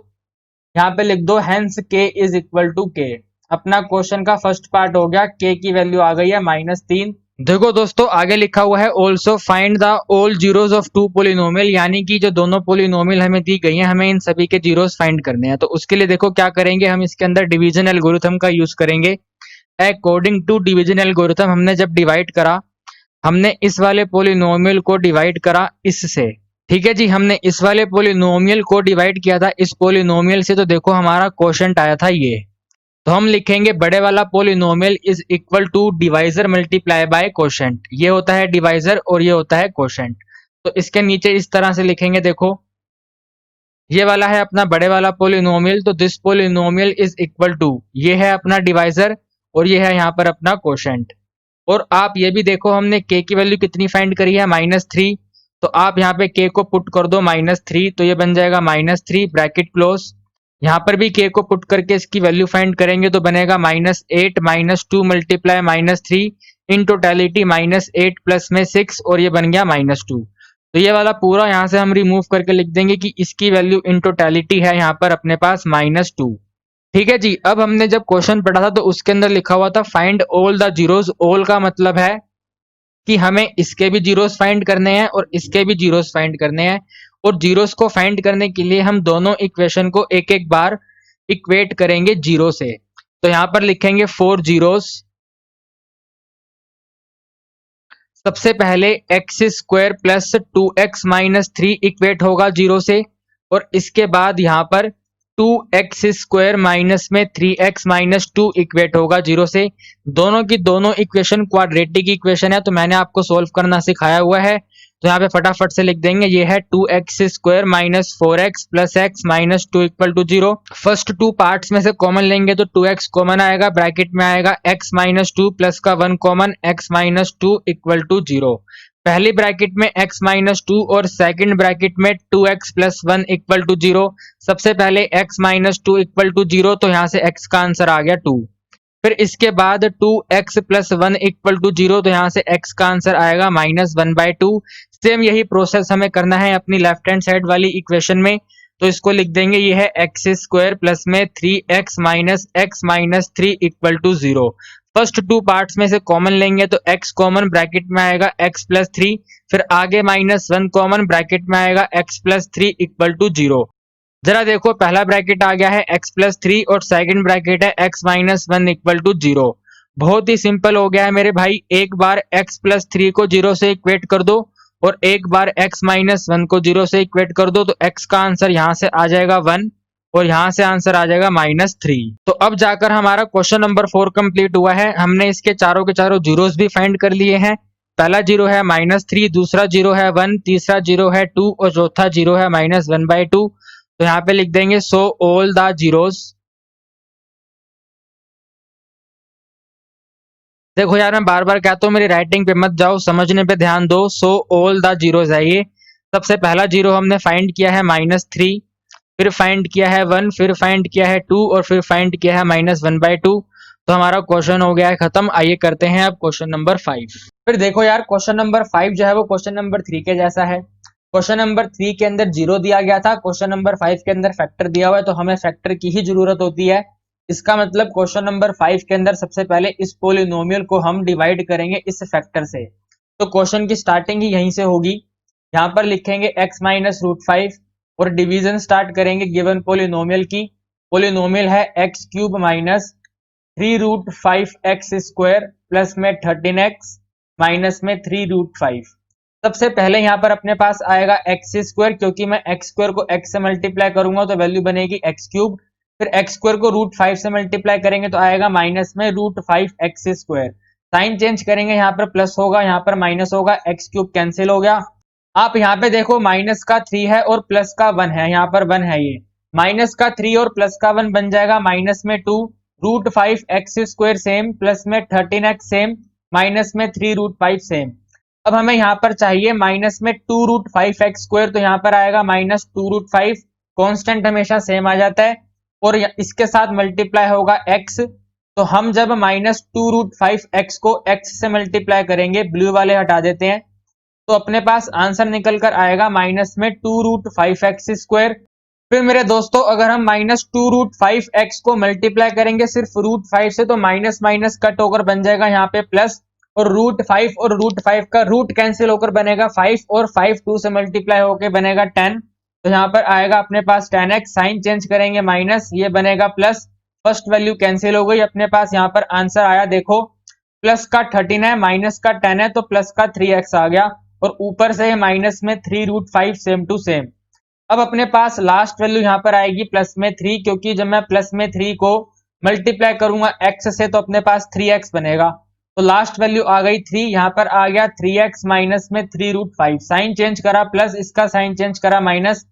[SPEAKER 1] यहाँ पे लिख दो hence k is equal to k। अपना क्वेश्चन का फर्स्ट पार्ट हो गया, k की वैल्यू आ गई है -3 देखो दोस्तों, आगे लिखा हुआ है also find the all zeros of two polynomial, यानी कि जो दोनों पोलिनोमियल हमें दी गई हैं हमें इन सभी के जीरोस फाइंड करने हैं। तो उसके लिए देखो क्या करेंगे, हम इसके अंदर डिवीजन एल्गोरिथम का यूज करेंगे। अकॉर्डिंग टू डिवीजन एल्गोरिथम हमने जब डिवाइड करा, हमने इस वाले पोलिनोमियल को डिवाइड करा इससे। ठीक है जी, हमने इस वाले पोलिनोमियल को डिवाइड किया था इस पोलिनोमियल से, तो देखो हमारा क्वोशंट आया था ये। तो हम लिखेंगे बड़े वाला polynomial is equal to divisor multiply by quotient. ये होता है डिवाइजर और ये होता है क्वोशंट। तो इसके नीचे इस तरह से लिखेंगे, देखो ये वाला है अपना बड़े वाला पोलिनोमियल, तो this polynomial is equal to, ये है अपना डिवाइजर और ये है यहाँ पर अपना क्वोशंट। और आप ये भी देखो हमने k की वैल्यू कितनी फाइंड करी है, -3। तो आप यहाँ पे k को पुट कर दो -3, तो ये बन जाएगा -3 ब्रैकेट क्लोज। यहाँ पर भी k को पुट करके इसकी वैल्यू फाइंड करेंगे तो बनेगा -8 -2 मल्टीप्लाई -3 इन टोटलिटी -8 प्लस में 6 और ये बन गया -2। तो ये वाला पूरा यहाँ से हम रिमूव करके लिख देंगे कि इसकी वैल्यू इन टोटलिटी है यहाँ पर अपने पास -2। ठीक है जी, अब हमने जब क्वेश्चन पढ़ा था तो उसके अंदर लिखा हुआ था find all the zeros. All का मतलब है कि हमें इसके भी जीरोस फाइंड करने हैं और इसके भी जीरोस फाइंड करने हैं। और जीरोस को फाइंड करने के लिए हम दोनों इक्वेशन को एक एक बार इक्वेट करेंगे जीरो से। तो यहां पर लिखेंगे 4 जीरोस। सबसे पहले x square plus 2x-3 equate होगा जीरो से, और इसके बाद यहाँ पर 2x स्क्वायर माइनस में 3x-2 इक्वेट होगा जीरो से। दोनों की दोनों इक्वेशन क्वाड्रेटिक इक्वेशन है, तो मैंने आपको सोल्व करना सिखाया हुआ है। तो यहाँ पे फटाफट से लिख देंगे, ये है 2x square minus 4x plus x minus 2 equal to 0। First two parts में से कॉमन लेंगे तो 2x कॉमन आएगा, ब्रैकेट में आएगा x माइनस 2 प्लस का 1 common, x minus 2 equal to 0। पहली ब्रैकेट में x माइनस 2 और सेकंड ब्रैकेट में 2x प्लस 1 इक्वल टू 0। सबसे पहले x माइनस 2 इक्वल टू 0, तो यहाँ से x का आंसर आ गया 2। फिर इसके बाद 2x प्लस 1 इक्वल टू 0, तो यहाँ से x का आंसर आएगा -1/2। सेम यही प्रोसेस हमें करना है अपनी लेफ्ट हैंड साइड वाली इक्वेशन में। तो इसको लिख देंगे, ये है एक्स स्क्वायर प्लस में 3x minus x minus 3 equal to 0। First two parts में से कॉमन लेंगे तो x कॉमन, ब्रैकेट में आएगा x प्लस 3, फिर आगे -1 कॉमन, ब्रैकेट में आएगा x प्लस 3 इक्वल टू 0। जरा देखो, पहला ब्रैकेट आ गया है x प्लस 3 और सेकंड ब्रैकेट है x माइनस 1 इक्वल टू 0। बहुत ही सिंपल हो गया है मेरे भाई। एक बार x प्लस 3 को 0 से इक्वेट कर दो और एक बार x माइनस 1 को 0 से इक्वेट कर दो, तो x का आंसर यहाँ से आ जाएगा 1 और यहाँ से आंसर आ जाएगा -3। तो अब जाकर हमारा क्वेश्चन नंबर 4 कंप्लीट हुआ है। हमने इसके चारों के चारों जीरोस भी फाइंड कर लिए हैं। पहला जीरो है -3, दूसरा जीरो है 1, तीसरा जीरो है 2 और चौथा जीरो है -1/2। तो यहाँ पे लिख देंगे सो ऑल द जीरोस। देखो यार, मैं बार बार कहता हूँ मेरी राइटिंग पे मत जाओ, समझने पे ध्यान दो। सो ऑल द जीरोस है ये। सबसे पहला जीरो हमने फाइंड किया है -3, फिर फाइंड किया है 1, फिर फाइंड किया है 2 और फिर फाइंड किया है -1/2। तो हमारा क्वेश्चन हो गया है खत्म। आइए करते हैं अब क्वेश्चन नंबर 5। फिर देखो यार, क्वेश्चन नंबर 5 जो है वो क्वेश्चन नंबर 3 के जैसा है। क्वेश्चन नंबर 3 के अंदर जीरो दिया गया था, क्वेश्चन नंबर 5 के अंदर फैक्टर दिया हुआ है, तो हमें फैक्टर की ही जरूरत होती है। इसका मतलब क्वेश्चन नंबर 5 के अंदर सबसे पहले इस पोलिनोमियल को हम डिवाइड करेंगे इस फैक्टर से। तो क्वेश्चन की स्टार्टिंग ही यहीं से होगी। यहाँ पर लिखेंगे x माइनस √5 और डिवीजन स्टार्ट करेंगे गिवन पोलिनोमियल की। पोलिनोमियल है x cube minus 3√5x square plus में 13x माइनस में 3√5। सबसे पहले यहाँ पर अपने पास आएगा एक्स स्क्वायर, क्योंकि मैं एक्स स्क्वायर को x से मल्टीप्लाई करूंगा तो वैल्यू बनेगी एक्स क्यूब। फिर एक्स स्क्वायर को √5 से मल्टीप्लाई करेंगे तो आएगा माइनस में √5x स्क्वायर। साइन चेंज करेंगे, यहाँ पर प्लस होगा, यहाँ पर माइनस होगा, एक्स क्यूब कैंसिल हो गया। आप यहाँ पे देखो, माइनस का 3 है और प्लस का 1 है, यहाँ पर 1 है। ये माइनस का 3 और प्लस का 1 बन जाएगा माइनस में 2, √5x स्क्वायर सेम, प्लस में 13x सेम, माइनस में 3√5 सेम। अब हमें यहाँ पर चाहिए माइनस में 2√5x स्क्वायर, तो यहाँ पर आएगा -2√5। कांस्टेंट हमेशा सेम आ जाता है और इसके साथ मल्टीप्लाई होगा x। तो हम जब -2√5x को x से मल्टीप्लाई करेंगे, ब्लू वाले हटा देते हैं, तो अपने पास आंसर निकल कर आएगा माइनस में 2√5x स्क्वायर। फिर मेरे दोस्तों, अगर हम -2√5x को मल्टीप्लाई करेंगे सिर्फ √5 से, तो माइनस माइनस कट होकर बन जाएगा यहाँ पे प्लस। और √5 और √5 का रूट कैंसिल होकर बनेगा 5 और 5 2 से मल्टीप्लाई होकर बनेगा 10। तो यहाँ पर आएगा अपने पास 10x, साइन चेंज करेंगे माइनस, ये बनेगा प्लस, फर्स्ट वैल्यू कैंसिल हो गई, अपने पास यहाँ पर आंसर आया देखो प्लस का 13 है माइनस का 10 है तो प्लस का 3x आ गया, और ऊपर से माइनस में 3√5 सेम टू सेम। अब अपने पास लास्ट वैल्यू यहाँ पर आएगी प्लस में 3, क्योंकि जब मैं प्लस में 3 को मल्टीप्लाई करूंगा x से तो अपने पास 3x बनेगा। तो लास्ट वैल्यू आ गई 3, यहाँ पर आ गया 3x माइनस में 3√5, साइन चेंज करा प्लस, इसका साइन चेंज करा माइनस,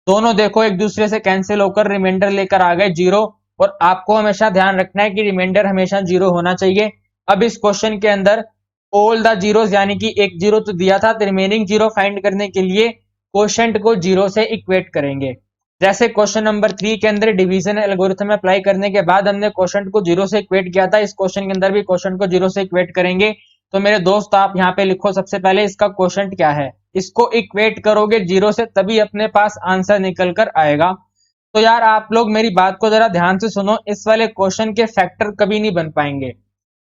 [SPEAKER 1] दोनों देखो एक दूसरे से कैंसिल होकर रिमाइंडर लेकर आ गए 0। और आपको हमेशा ध्यान रखना है कि रिमाइंडर हमेशा 0 होना चाहिए। अब इस क्वेश्चन के अंदर ऑल द जीरोस यानी कि एक जीरो तो दिया था, तो रिमेनिंग जीरो फाइंड करने के लिए क्वोशंट को 0 से इक्वेट करेंगे। जैसे क्वेश्चन नंबर 3 के अंदर डिवीजन एल्गोरिथम अप्लाई करने के बाद हमने क्वोशंट को 0 से इक्वेट किया था, इस क्वेश्चन के अंदर भी क्वोशंट को 0 से इक्वेट करेंगे। तो मेरे दोस्त आप यहाँ पे लिखो सबसे पहले इसका क्वोशंट क्या है, इसको इक्वेट करोगे 0 से तभी अपने पास आंसर निकल कर आएगा। तो यार आप लोग मेरी बात को जरा ध्यान से सुनो, इस वाले क्वेश्चन के फैक्टर कभी नहीं बन पाएंगे,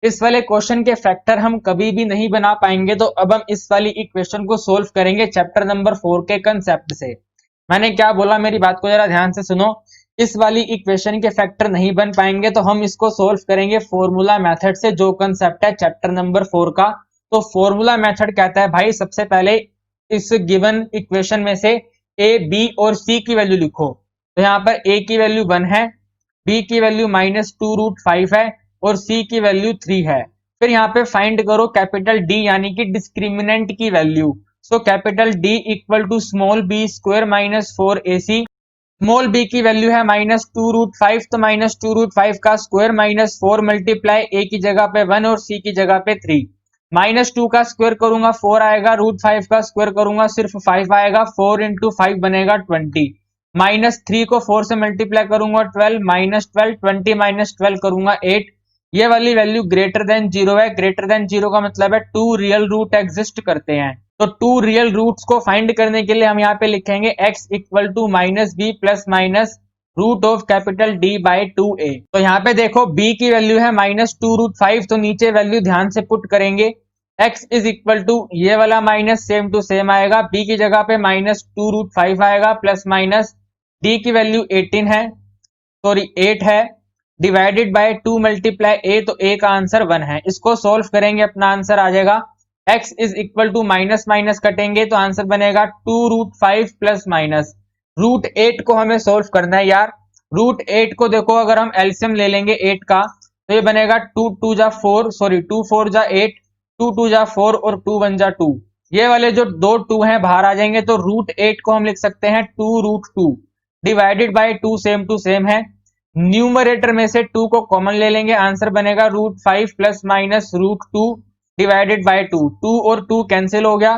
[SPEAKER 1] इस वाले क्वेश्चन के फैक्टर हम कभी भी नहीं बना पाएंगे। तो अब हम इस वाली इक्वेशन को सोल्व करेंगे चैप्टर नंबर 4 के कंसेप्ट से। मैंने क्या बोला, मेरी बात को जरा ध्यान से सुनो, इस वाली इक्वेशन के फैक्टर नहीं बन पाएंगे तो हम इसको सोल्व करेंगे फॉर्मूला मेथड से, जो कंसेप्ट है चैप्टर नंबर 4 का। तो फॉर्मूला मेथड कहता है भाई सबसे पहले इस गिवन इक्वेशन में से ए, बी और सी की वैल्यू लिखो। तो यहाँ पर ए की वैल्यू 1 है, बी की वैल्यू -2√5 है और सी की वैल्यू 3 है। फिर यहाँ पे फाइंड करो कैपिटल डी यानी कि डिस्क्रिमिनेंट की value. So capital D equal to small b square -4ac, small b की वैल्यू है -2√5, तो -2√5 का स्क्वायर -4 मल्टीप्लाई ए की जगह पे 1 और सी की जगह पे 3, -2 का स्क्वायर करूंगा 4 आएगा, √5 का स्क्वायर करूंगा सिर्फ 5 आएगा, 4 इंटू 5 बनेगा 20, -3 को 4 से मल्टीप्लाई करूंगा 12, -12, 20 -12 करूंगा 8। ये वाली वैल्यू ग्रेटर देन 0 है, ग्रेटर देन 0 का मतलब है 2 रियल रूट एग्जिस्ट करते हैं। तो 2 रियल रूट्स को फाइंड करने के लिए हम यहाँ पे लिखेंगे x equal to -b plus minus root of capital D by 2a। तो यहाँ पे देखो b की वैल्यू है -2√5, तो नीचे वैल्यू ध्यान से पुट करेंगे, x इज इक्वल टू ये वाला माइनस सेम टू सेम आएगा, b की जगह पे -2√5 आएगा प्लस माइनस d की वैल्यू 18 है, सॉरी 8 है, डिवाइडेड बाय 2 मल्टीप्लाई a, तो a का आंसर 1 है। इसको सोल्व करेंगे अपना आंसर आ जाएगा x is equal to minus minus कटेंगे तो आंसर बनेगा 2√5 प्लस माइनस √8 को हमें सोल्व करना है यार। √8 को देखो अगर हम एलसीएम ले लेंगे 8 का तो ये बनेगा 2 2 जा 4, सॉरी 2 4 जा 8, 2 2 जा 4 और 2 1 जा 2, ये वाले जो दो 2 हैं बाहर आ जाएंगे, तो √8 को हम लिख सकते हैं 2√2 divided by 2 same to same है। न्यूमरेटर में से 2 को कॉमन ले लेंगे, आंसर बनेगा √5 प्लस माइनस √2 डिवाइडेड बाय 2, 2 और 2 कैंसिल हो गया,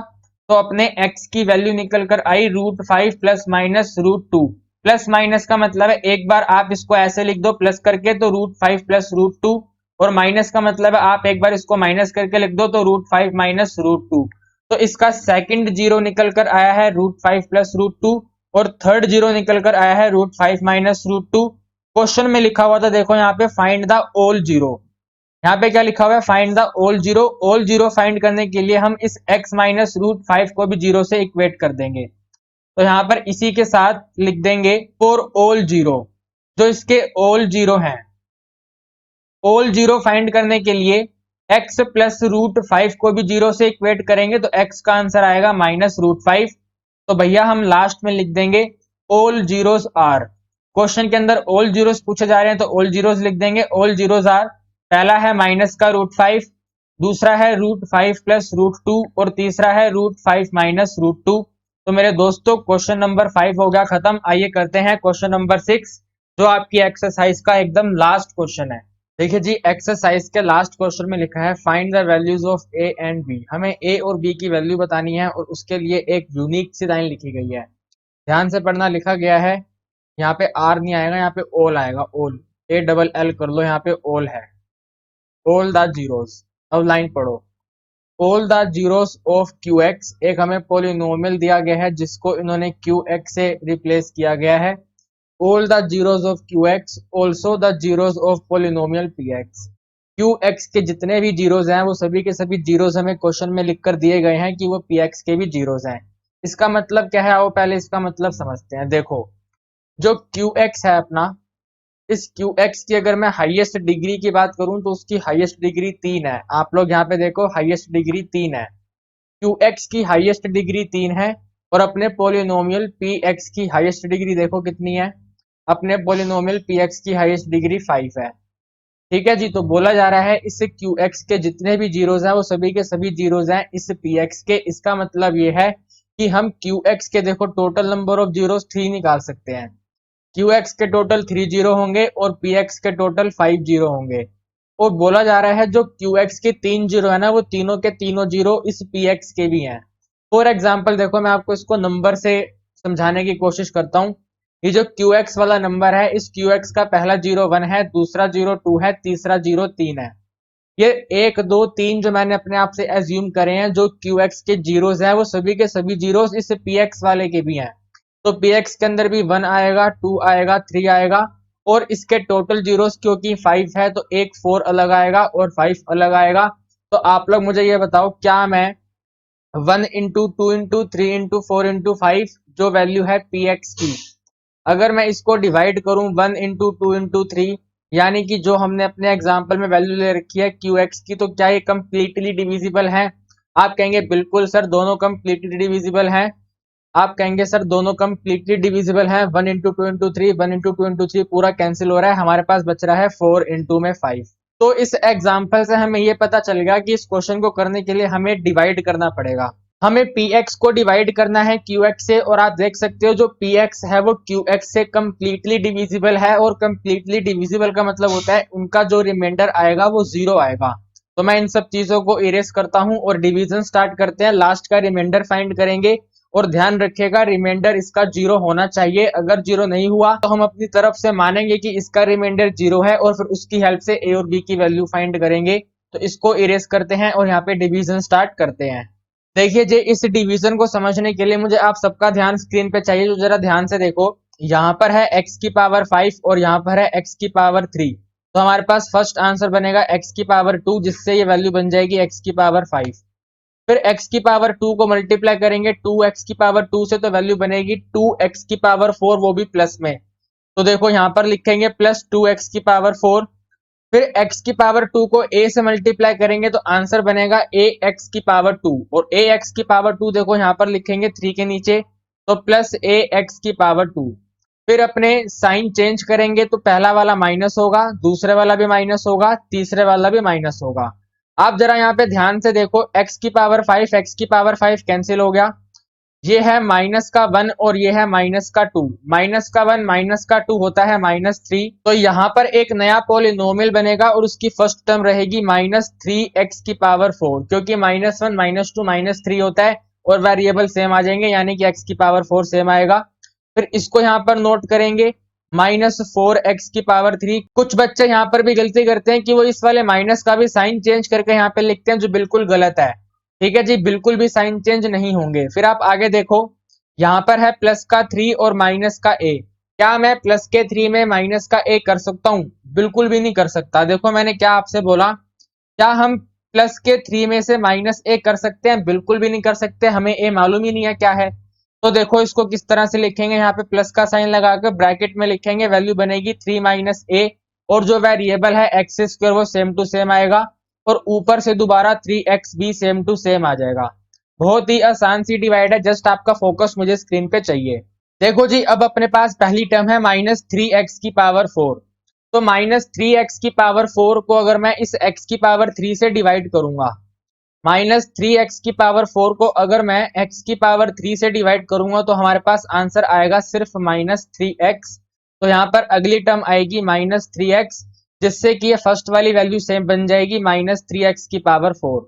[SPEAKER 1] तो अपने x की वैल्यू निकल कर आई √5 प्लस माइनस √2। प्लस माइनस का मतलब है एक बार आप इसको ऐसे लिख दो प्लस करके तो √5 प्लस √2, और माइनस का मतलब है आप एक बार इसको माइनस करके लिख दो तो √5 माइनस √2। तो इसका सेकंड जीरो निकल कर आया है √5 प्लस √2 और थर्ड जीरो निकल कर आया है √5 माइनस √2। क्वेश्चन में लिखा हुआ था देखो यहाँ पे फाइंड द ऑल जीरो, यहाँ पे क्या लिखा हुआ है find the all zero. All zero find करने के लिए हम इस x माइनस √5 को भी 0 से इक्वेट कर देंगे, तो यहाँ पर इसी के साथ लिख देंगे फॉर ऑल जीरो, जो इसके ऑल जीरो हैं। ऑल जीरो फाइंड करने के लिए x प्लस √5 को भी 0 से इक्वेट करेंगे तो x का आंसर आएगा -√5। तो भैया हम लास्ट में लिख देंगे ऑल जीरोस आर, क्वेश्चन के अंदर ऑल जीरोस पूछे जा रहे हैं तो ऑल जीरोस लिख देंगे। ऑल जीरोस आर, पहला है माइनस का √5, दूसरा है √5 प्लस √2 और तीसरा है √5 माइनस √2। तो मेरे दोस्तों क्वेश्चन नंबर 5 हो गया खत्म। आइए करते हैं क्वेश्चन नंबर 6, जो आपकी एक्सरसाइज का एकदम लास्ट क्वेश्चन है। देखिए जी, एक्सरसाइज के लास्ट क्वेश्चन में लिखा है find the values of a and b. हमें ए और बी की वैल्यू बतानी है और उसके लिए एक यूनिक सी लाइन लिखी गई है, ध्यान से पढ़ना। लिखा गया है यहाँ पे आर नहीं आएगा, यहाँ पे ओल आएगा, ओल, ALL कर लो, यहाँ पे ओल है, ऑल द जीरोस। अब लाइन पढ़ो, all the zeros of QX, एक हमें पोलिनोमियल दिया गया है जिसको इन्होंने QX से रिप्लेस किया गया है। All the zeros of QX, also the zeros of polynomial PX। Q x के जितने भी जीरोज हैं वो सभी के सभी जीरोज हमें क्वेश्चन में लिख कर दिए गए हैं कि वो पी एक्स के भी जीरोज हैं। इसका मतलब क्या है, आओ पहले इसका मतलब समझते हैं। देखो, जो क्यू एक्स है अपना, इस क्यू एक्स की अगर मैं हाईएस्ट डिग्री की बात करूं तो उसकी हाईएस्ट डिग्री 3 है। आप लोग यहाँ पे देखो, हाईएस्ट डिग्री 3 है। क्यू एक्स की हाईएस्ट डिग्री 3 है। और अपने पोलिनोमियल पी एक्स की हाईएस्ट डिग्री देखो कितनी है। अपने पोलिनोमियल पी एक्स की हाईएस्ट डिग्री 5 है। ठीक है जी, तो बोला जा रहा है इस क्यू एक्स के जितने भी जीरोज हैं वो सभी के सभी जीरोज हैं इस पी एक्स के। इसका मतलब ये है कि हम क्यू एक्स के देखो टोटल नंबर ऑफ जीरोज 3 निकाल सकते हैं। क्यू एक्स के टोटल 3 जीरो होंगे और पी एक्स के टोटल 5 जीरो होंगे। और बोला जा रहा है जो क्यू एक्स के 3 जीरो है ना, वो तीनों के तीनों जीरो इस पी एक्स के भी हैं। फॉर एग्जाम्पल देखो, मैं आपको इसको नंबर से समझाने की कोशिश करता हूँ। ये जो क्यू एक्स वाला नंबर है, इस क्यू एक्स का पहला जीरो 1 है, दूसरा जीरो 2 है, तीसरा जीरो 3 है। ये 1 2 3 जो मैंने अपने आप से एज्यूम करे हैं जो क्यू एक्स के जीरोज है, वो सभी के सभी जीरोज इस पी एक्स वाले के भी हैं। तो पी एक्स के अंदर भी 1 आएगा, 2 आएगा, 3 आएगा। और इसके टोटल जीरोस क्योंकि 5 है तो एक 4 अलग आएगा और 5 अलग आएगा। तो आप लोग मुझे ये बताओ, क्या मैं 1 इंटू 2 इंटू 3 इंटू 4 इंटू 5 जो वैल्यू है पी एक्स की, अगर मैं इसको डिवाइड करूं 1 इंटू 2 इंटू 3, यानी कि जो हमने अपने एग्जाम्पल में वैल्यू ले रखी है क्यू एक्स की, तो क्या ये कंप्लीटली डिविजिबल है? आप कहेंगे बिल्कुल सर, दोनों कंप्लीटली डिविजिबल हैं। आप कहेंगे सर दोनों कंप्लीटली डिविजिबल हैं। 1 इंटू 2 इंटू 3, 1 इंटू 2 इंटू 3 पूरा कैंसिल हो रहा है, हमारे पास बच रहा है 4 इंटू में 5। तो इस एग्जाम्पल से हमें ये पता चल गया कि इस क्वेश्चन को करने के लिए हमें डिवाइड करना पड़ेगा। हमें पी एक्स को डिवाइड करना है क्यू एक्स से, और आप देख सकते हो जो पी एक्स है वो क्यू एक्स से कंप्लीटली डिविजिबल है। और कंप्लीटली डिविजिबल का मतलब होता है उनका जो रिमाइंडर आएगा वो 0 आएगा। तो मैं इन सब चीजों को इरेज करता हूं और डिवीजन स्टार्ट करते हैं। लास्ट का रिमाइंडर फाइंड करेंगे और ध्यान रखिएगा रिमाइंडर इसका 0 होना चाहिए। अगर 0 नहीं हुआ तो हम अपनी तरफ से मानेंगे कि इसका रिमाइंडर 0 है और फिर उसकी हेल्प से ए और बी की वैल्यू फाइंड करेंगे। तो इसको इरेज करते हैं और यहाँ पे डिवीजन स्टार्ट करते हैं। देखिए जी, इस डिवीजन को समझने के लिए मुझे आप सबका ध्यान स्क्रीन पे चाहिए। तो जरा ध्यान से देखो, यहाँ पर है x की पावर 5 और यहाँ पर है x की पावर 3। तो हमारे पास फर्स्ट आंसर बनेगा x की पावर 2, जिससे ये वैल्यू बन जाएगी x की पावर 5। फिर x की पावर 2 को मल्टीप्लाई करेंगे 2x की पावर 2 से, तो वैल्यू बनेगी 2x की पावर 4, वो भी प्लस में। तो देखो यहाँ पर लिखेंगे प्लस 2x की पावर 4। फिर x की पावर 2 को a से मल्टीप्लाई करेंगे तो आंसर बनेगा ax की पावर 2। और ax की पावर 2 देखो यहाँ पर लिखेंगे 3 के नीचे, तो प्लस ax की पावर 2। फिर अपने साइन चेंज करेंगे तो पहला वाला माइनस होगा, दूसरे वाला भी माइनस होगा, तीसरे वाला भी माइनस होगा। आप जरा यहाँ पे ध्यान से देखो, x की पावर 5 x की पावर 5 कैंसिल हो गया। ये है माइनस का 1 और ये है माइनस का 2। माइनस का 1 माइनस का 2 होता है -3। तो यहाँ पर एक नया पोलिनोमियल बनेगा और उसकी फर्स्ट टर्म रहेगी -3x की पावर 4, क्योंकि -1 -2 -3 होता है और वेरिएबल सेम आ जाएंगे, यानी कि x की पावर 4 सेम आएगा। फिर इसको यहाँ पर नोट करेंगे -4x की पावर 3। कुछ बच्चे यहाँ पर भी गलती करते हैं कि वो इस वाले माइनस का भी साइन चेंज करके यहाँ पे लिखते हैं, जो बिल्कुल गलत है। ठीक है जी, बिल्कुल भी साइन चेंज नहीं होंगे। फिर आप आगे देखो, यहाँ पर है प्लस का 3 और माइनस का a। क्या मैं प्लस के 3 में माइनस का a कर सकता हूँ? बिल्कुल भी नहीं कर सकता। देखो मैंने क्या आपसे बोला, क्या हम प्लस के 3 में से माइनस a कर सकते हैं? बिल्कुल भी नहीं कर सकते, हमें a मालूम ही नहीं है क्या है। तो देखो इसको किस तरह से लिखेंगे, यहाँ पे प्लस का साइन लगाकर ब्रैकेट में लिखेंगे, वैल्यू बनेगी 3 माइनस a। और जो वेरिएबल है एक्स स्क्वायर वो सेम टू सेम आएगा, और ऊपर से दोबारा 3x भी सेम टू सेम आ जाएगा। बहुत ही आसान सी डिवाइड है, जस्ट आपका फोकस मुझे स्क्रीन पे चाहिए। देखो जी, अब अपने पास पहली टर्म है -3x की पावर 4। तो -3x की पावर 4 को अगर मैं इस x की पावर 3 से डिवाइड करूंगा, -3x की पावर 4 को अगर मैं x की पावर 3 से डिवाइड करूंगा तो हमारे पास आंसर आएगा सिर्फ -3x। तो यहाँ पर अगली टर्म आएगी -3x, जिससे कि ये फर्स्ट वाली वैल्यू सेम बन जाएगी -3x की पावर 4।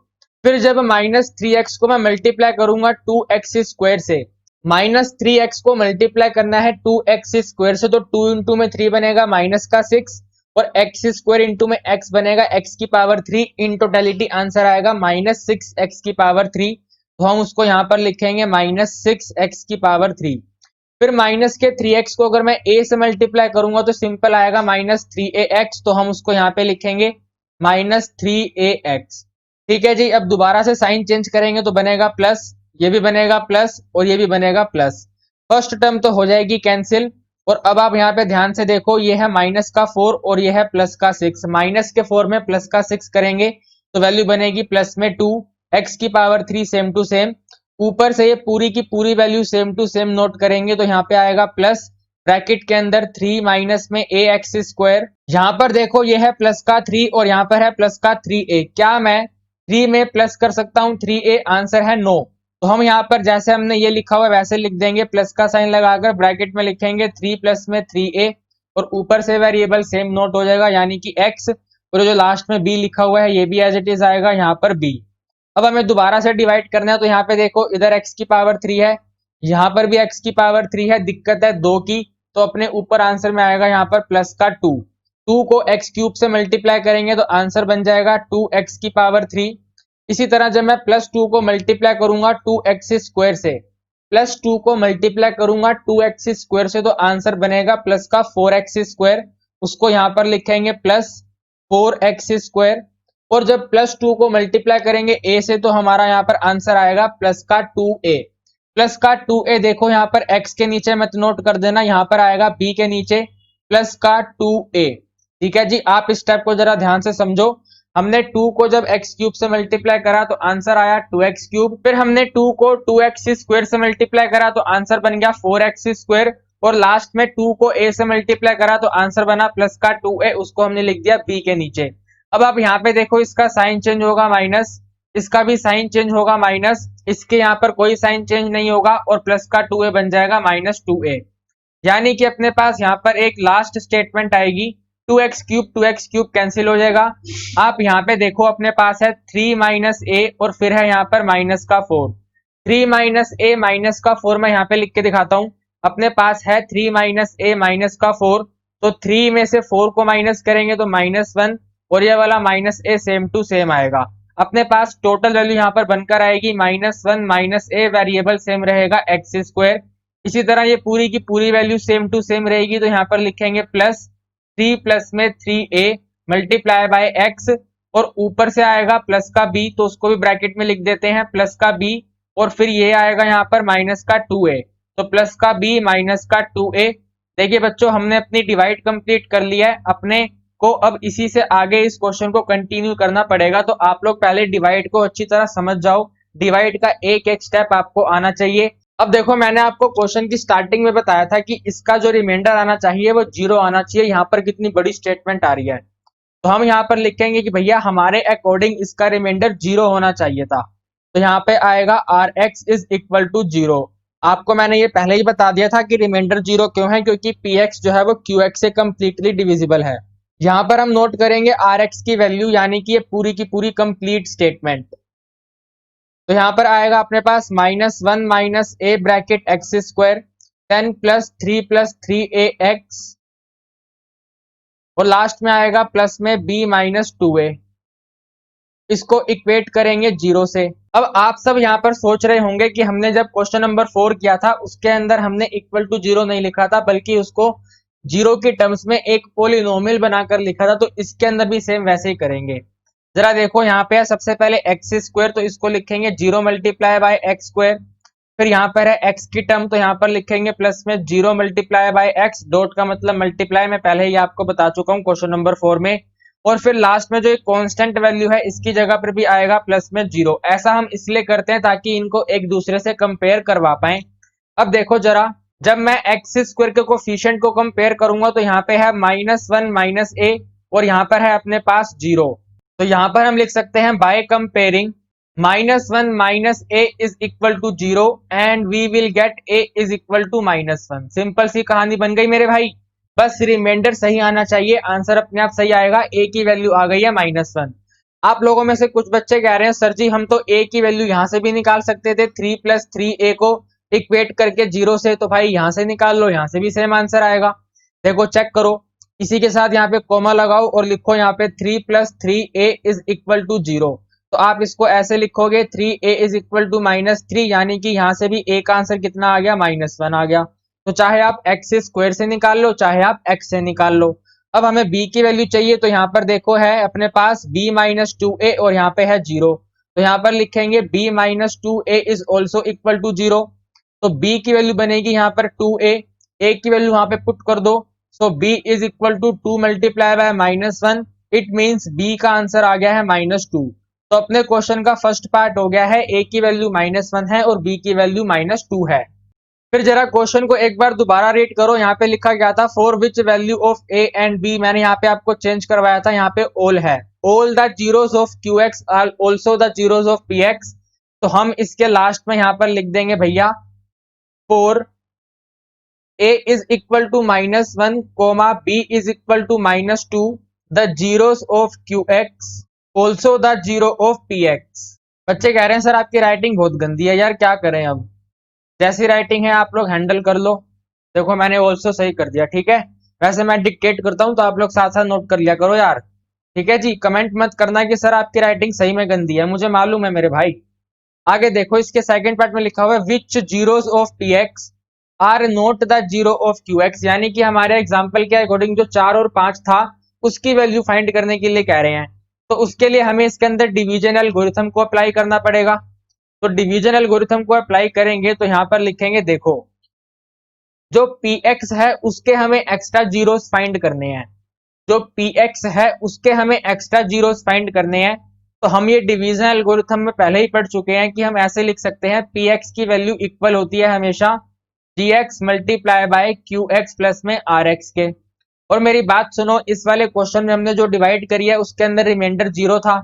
[SPEAKER 1] फिर जब -3x को मैं मल्टीप्लाई करूंगा 2x स्क्वायर से, -3x को मल्टीप्लाई करना है 2x स्क्वायर से, तो 2 इंटू में 3 बनेगा माइनस का 6 और x स्क्वायर इंटू में x बनेगा x की पावर 3। इन टोटलिटी आंसर आएगा -6x की पावर 3। तो हम उसको यहाँ पर लिखेंगे -6x की पावर 3। फिर माइनस के 3x को अगर मैं a से मल्टीप्लाई करूंगा तो सिंपल आएगा -3ax। तो हम उसको यहाँ पे लिखेंगे माइनस 3ax। ठीक है जी, अब दोबारा से साइन चेंज करेंगे तो बनेगा प्लस, ये भी बनेगा प्लस और ये भी बनेगा प्लस। फर्स्ट टर्म तो हो जाएगी कैंसिल। और अब आप यहाँ पे ध्यान से देखो, ये है माइनस का 4 और ये है प्लस का 6। माइनस के 4 में प्लस का 6 करेंगे तो वैल्यू बनेगी प्लस में 2, एक्स की पावर 3 सेम टू सेम। ऊपर से ये पूरी की पूरी value same to same note करेंगे तो यहाँ पे आएगा प्लस, ब्रैकेट के अंदर 3 माइनस में ए एक्स स्क्वायर। यहाँ पर देखो ये है प्लस का 3 और यहाँ पर है प्लस का 3a। क्या मैं 3 में प्लस कर सकता हूँ 3a? आंसर है नो। तो हम यहाँ पर जैसे हमने ये लिखा हुआ है वैसे लिख देंगे, प्लस का साइन लगाकर ब्रैकेट में लिखेंगे 3 प्लस में 3a और ऊपर से वेरिएबल सेम नोट हो जाएगा यानी कि x, और जो लास्ट में b लिखा हुआ है ये भी एज इट इज आएगा यहाँ पर b। अब हमें दोबारा से डिवाइड करना है तो यहाँ पे देखो इधर x की पावर 3 है, यहाँ पर भी x की पावर 3 है, दिक्कत है 2 की, तो अपने ऊपर आंसर में आएगा यहाँ पर प्लस का 2। 2 को x क्यूब से मल्टीप्लाई करेंगे तो आंसर बन जाएगा 2x की पावर 3। इसी तरह जब मैं प्लस 2 को मल्टीप्लाई करूंगा 2x स्क्वायर से, प्लस 2 को मल्टीप्लाई करूंगा 2x स्क्वायर से तो आंसर बनेगा प्लस का 4x स्क्वायर। उसको यहाँ पर लिखेंगे प्लस 4x स्क्वायर। और जब प्लस 2 को मल्टीप्लाई करेंगे a से तो हमारा यहाँ पर आंसर आएगा प्लस का 2a। प्लस का 2a देखो यहाँ पर x के नीचे मत नोट कर देना, यहाँ पर आएगा b के नीचे प्लस का 2a। ठीक है जी, आप इस स्टेप को जरा ध्यान से समझो। हमने 2 को जब x क्यूब से मल्टीप्लाई करा तो आंसर आया 2x क्यूब, फिर हमने 2 को 2x स्क्वायर से मल्टीप्लाई करा तो आंसर बन गया 4x स्क्वायर, और लास्ट में 2 को a से मल्टीप्लाई करा तो आंसर बना प्लस का 2a, उसको हमने लिख दिया b के नीचे। अब आप यहाँ पे देखो इसका साइन चेंज होगा माइनस, इसका भी साइन चेंज होगा माइनस, इसके यहाँ पर कोई साइन चेंज नहीं होगा और प्लस का 2a बन जाएगा माइनस 2a। यानी कि अपने पास यहाँ पर एक लास्ट स्टेटमेंट आएगी 2x क्यूब कैंसिल हो जाएगा। आप यहाँ पे देखो अपने पास है 3 माइनस a और फिर है यहाँ पर माइनस का 4। 3 माइनस a माइनस का 4 मैं यहाँ पे लिख के दिखाता हूँ। अपने पास है 3 माइनस a माइनस का 4, तो 3 में से 4 को माइनस करेंगे तो -1 और ये वाला minus a same to same आएगा। अपने पास टोटल वैल्यू यहाँ पर बनकर आएगी -1 माइनस a, वेरिएबल सेम रहेगा एक्स स्क्वायर। इसी तरह ये पूरी की पूरी वैल्यू सेम टू सेम रहेगी तो यहाँ पर लिखेंगे प्लस 3 प्लस में 3a मल्टीप्लाई बाय x, और ऊपर से आएगा प्लस का b तो उसको भी ब्रैकेट में लिख देते हैं प्लस का b, और फिर ये आएगा यहाँ पर माइनस का 2a, तो प्लस का b माइनस का 2a। देखिए बच्चों हमने अपनी डिवाइड कंप्लीट कर लिया है, अपने को अब इसी से आगे इस क्वेश्चन को कंटिन्यू करना पड़ेगा। तो आप लोग पहले डिवाइड को अच्छी तरह समझ जाओ, डिवाइड का एक एक स्टेप आपको आना चाहिए। अब देखो मैंने आपको क्वेश्चन की स्टार्टिंग में बताया था कि इसका जो रिमाइंडर आना चाहिए वो 0 आना चाहिए। यहाँ पर कितनी बड़ी स्टेटमेंट आ रही है, तो हम यहाँ पर लिखेंगे कि भैया हमारे अकॉर्डिंग इसका रिमाइंडर 0 होना चाहिए था। तो यहाँ पे आएगा Rx इज इक्वल टू 0। आपको मैंने ये पहले ही बता दिया था कि रिमाइंडर 0 क्यों है, क्योंकि Px जो है वो Qx से कंप्लीटली डिविजिबल है। यहाँ पर हम नोट करेंगे Rx की वैल्यू, यानी कि ये पूरी की पूरी कंप्लीट स्टेटमेंट। तो यहाँ पर आएगा अपने पास -1 minus a bracket x square 10 plus 3a x, और लास्ट में आएगा प्लस में b माइनस 2a। इसको इक्वेट करेंगे 0 से। अब आप सब यहाँ पर सोच रहे होंगे कि हमने जब क्वेश्चन नंबर 4 किया था उसके अंदर हमने इक्वल टू 0 नहीं लिखा था, बल्कि उसको 0 की टर्म्स में एक पोलिनोमियल बनाकर लिखा था। तो इसके अंदर भी सेम वैसे ही करेंगे। जरा देखो यहाँ पे है सबसे पहले एक्स स्क्वायर, तो इसको लिखेंगे 0 मल्टीप्लाई बाय एक्स स्क्वायर। फिर यहाँ पर है x की टर्म, तो यहाँ पर लिखेंगे प्लस में 0 मल्टीप्लाई बाय x, डॉट का मतलब मल्टीप्लाई, मैं पहले ही आपको बता चुका हूँ क्वेश्चन नंबर 4 में। और फिर लास्ट में जो एक कांस्टेंट वैल्यू है इसकी जगह पर भी आएगा प्लस में 0। ऐसा हम इसलिए करते हैं ताकि इनको एक दूसरे से कंपेयर करवा पाए। अब देखो जरा, जब मैं एक्स स्क्वायर के कोफिशिएंट को कंपेयर करूंगा तो यहाँ पे है -1 माइनस a और यहाँ पर है अपने पास 0। तो यहाँ पर हम लिख सकते हैं by comparing -1 minus a is equal to 0 and we will get a is equal to -1। Simple सी कहानी बन गई मेरे भाई, बस रिमाइंडर सही आना चाहिए, आंसर अपने आप सही आएगा। a की वैल्यू आ गई है -1। आप लोगों में से कुछ बच्चे कह रहे हैं सर जी हम तो a की वैल्यू यहाँ से भी निकाल सकते थे, 3 प्लस 3a को इक्वेट करके 0 से, तो भाई यहाँ से निकाल लो, यहाँ से भी सेम आंसर आएगा। देखो चेक करो, इसी के साथ यहाँ पे कोमा लगाओ और लिखो यहाँ पे 3 plus 3a is equal to 0। तो आप इसको ऐसे लिखोगे 3a इज इक्वल टू -3, यानी कि यहाँ से भी a का आंसर कितना आ गया, -1 आ गया। तो चाहे आप एक्स स्क्वायर से निकाल लो चाहे आप x से निकाल लो। अब हमें b की वैल्यू चाहिए, तो यहाँ पर देखो है अपने पास b माइनस टू ए और यहाँ पे है 0, तो यहाँ पर लिखेंगे b minus two a is also equal to 0। तो b की वैल्यू बनेगी यहाँ पर 2a, a की वैल्यू वहां पे पुट कर दो। So b is equal to 2 multiply by -1, it means b का आंसर आ गया है -2। तो अपने क्वेश्चन का फर्स्ट पार्ट हो गया है, a की वैल्यू -1 है और b की वैल्यू -2 है। फिर जरा क्वेश्चन को एक बार दोबारा रीड करो। यहाँ पे लिखा गया था for which value of a and b, मैंने यहाँ पे आपको चेंज करवाया था, यहाँ पे ऑल है। All the zeros of qx are also the zeros of px। तो हम इसके लास्ट में यहाँ पर लिख देंगे भैया for a is equal to -1 comma b is equal to -2 the zeros of qx also the zero of px। बच्चे कह रहे हैं सर आपकी राइटिंग बहुत गंदी है यार, क्या करें अब। जैसी राइटिंग है आप लोग हैंडल कर लो। देखो मैंने ऑल्सो सही कर दिया, ठीक है। वैसे मैं डिक्टेट करता हूँ तो आप लोग साथ साथ नोट कर लिया करो यार, ठीक है जी। कमेंट मत करना कि सर आपकी राइटिंग सही में गंदी है, मुझे मालूम है मेरे भाई। आगे देखो इसके सेकंड पार्ट में लिखा हुआ है which zeros of px are not the zero of qx, यानी कि हमारे एग्जांपल के अकॉर्डिंग जो 4 और 5 था उसकी वैल्यू फाइंड करने के लिए कह रहे हैं। तो उसके लिए हमें इसके अंदर डिवीजन एल्गोरिथम को अप्लाई करना पड़ेगा। तो डिवीजन एल्गोरिथम को अप्लाई करेंगे तो यहाँ पर लिखेंगे देखो जो px है उसके हमें एक्स्ट्रा जीरोस फाइंड करने हैं, जो px है उसके हमें एक्स्ट्रा जीरोस फाइंड करने हैं। तो हम ये डिवीजन एल्गोरिथम में पहले ही पढ़ चुके हैं कि हम ऐसे लिख सकते हैं px की वैल्यू इक्वल होती है हमेशा gx multiply by qx plus में rx के। और मेरी बात सुनो, इस वाले क्वेश्चन में हमने जो डिवाइड करी है उसके अंदर रिमाइंडर 0 था।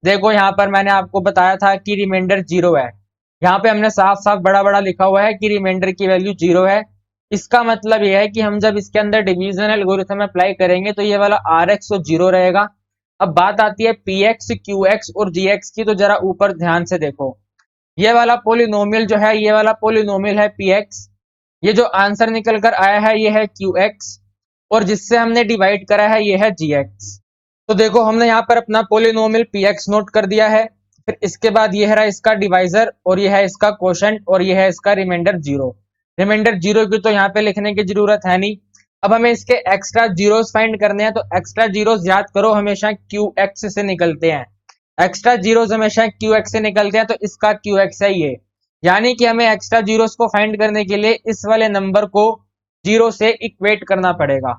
[SPEAKER 1] देखो यहाँ पर मैंने आपको बताया था कि रिमाइंडर 0 है, यहाँ पे हमने साफ साफ बड़ा बड़ा लिखा हुआ है कि रिमाइंडर की वैल्यू 0 है। इसका मतलब यह है कि हम जब इसके अंदर डिवीजन एल्गोरिथम अप्लाई करेंगे तो ये वाला rx तो 0 रहेगा। अब बात आती है px qx और gx की, तो जरा ऊपर ध्यान से देखो। ये वाला पोलिनोमियल जो है, ये वाला पोलिनोमियल है px, ये जो आंसर निकल कर आया है ये है qx, और जिससे हमने डिवाइड करा है ये है gx। तो देखो हमने यहाँ पर अपना पोलिनोमियल px नोट कर दिया है। फिर इसके बाद ये है इसका डिवाइजर और ये है इसका क्वोशंट और ये है इसका रिमाइंडर 0। रिमाइंडर 0 की तो यहाँ पे लिखने की जरूरत है नहीं। अब हमें इसके एक्स्ट्रा जीरोस फाइंड करने हैं, तो एक्स्ट्रा जीरोस याद करो हमेशा qx से निकलते हैं। एक्स्ट्रा जीरोस हमेशा qx से निकलते हैं, तो इसका qx है ये। यानी कि हमें एक्स्ट्रा जीरोस को फाइंड करने के लिए इस वाले नंबर को 0 से इक्वेट करना पड़ेगा।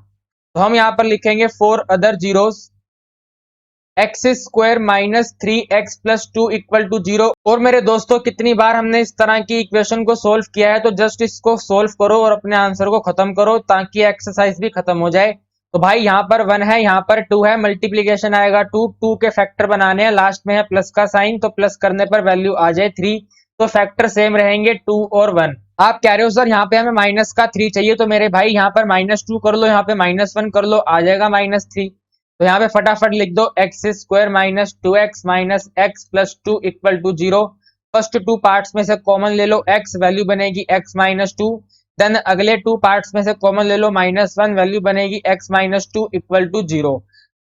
[SPEAKER 1] तो हम यहाँ पर लिखेंगे for other zeros x square minus 3x plus 2 equal to 0। और मेरे दोस्तों कितनी बार हमने इस तरह की इक्वेशन को सोल्व किया है, तो जस्ट इसको सोल्व करो और अपने आंसर को खत्म करो ताकि एक्सरसाइज भी खत्म हो जाए। तो भाई यहाँ पर 1 है, यहाँ पर 2 है, मल्टीप्लीकेशन आएगा 2, 2 के फैक्टर बनाने हैं, लास्ट में है प्लस का साइन, तो प्लस करने पर वैल्यू आ जाए 3। तो फैक्टर सेम रहेंगे 2 और 1। आप कह रहे हो सर यहाँ पे हमें माइनस का 3 चाहिए, तो मेरे भाई यहाँ पर -2 कर लो, यहाँ पे -1 कर लो, आ जाएगा -3। तो यहाँ पे फटाफट लिख दो x square minus 2x minus x plus 2 equal to 0। First 2 parts में से कॉमन ले लो, x वैल्यू बनेगी x माइनस 2। देन अगले 2 पार्ट्स में से कॉमन ले लो, -1 वैल्यू बनेगी x माइनस 2 इक्वल टू 0।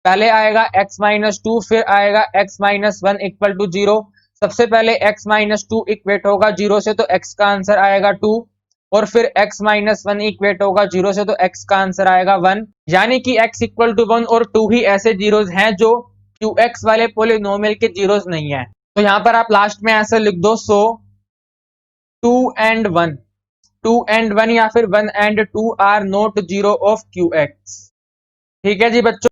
[SPEAKER 1] पहले आएगा x माइनस 2, फिर आएगा x माइनस 1 इक्वल टू 0। सबसे पहले x माइनस 2 इक्वेट होगा 0 से, तो x का आंसर आएगा 2। और फिर x माइनस 1 इक्वेट होगा 0 से, तो x का आंसर आएगा 1। यानी कि x इक्वल टू 1 और 2 ही ऐसे जीरोस हैं जो qx वाले पोलिनोमियल के जीरोस नहीं है। तो यहाँ पर आप लास्ट में ऐसे लिख दो सो 2 एंड 1, 2 एंड 1 या फिर 1 and 2 are not zero of qx। ठीक है जी बच्चों।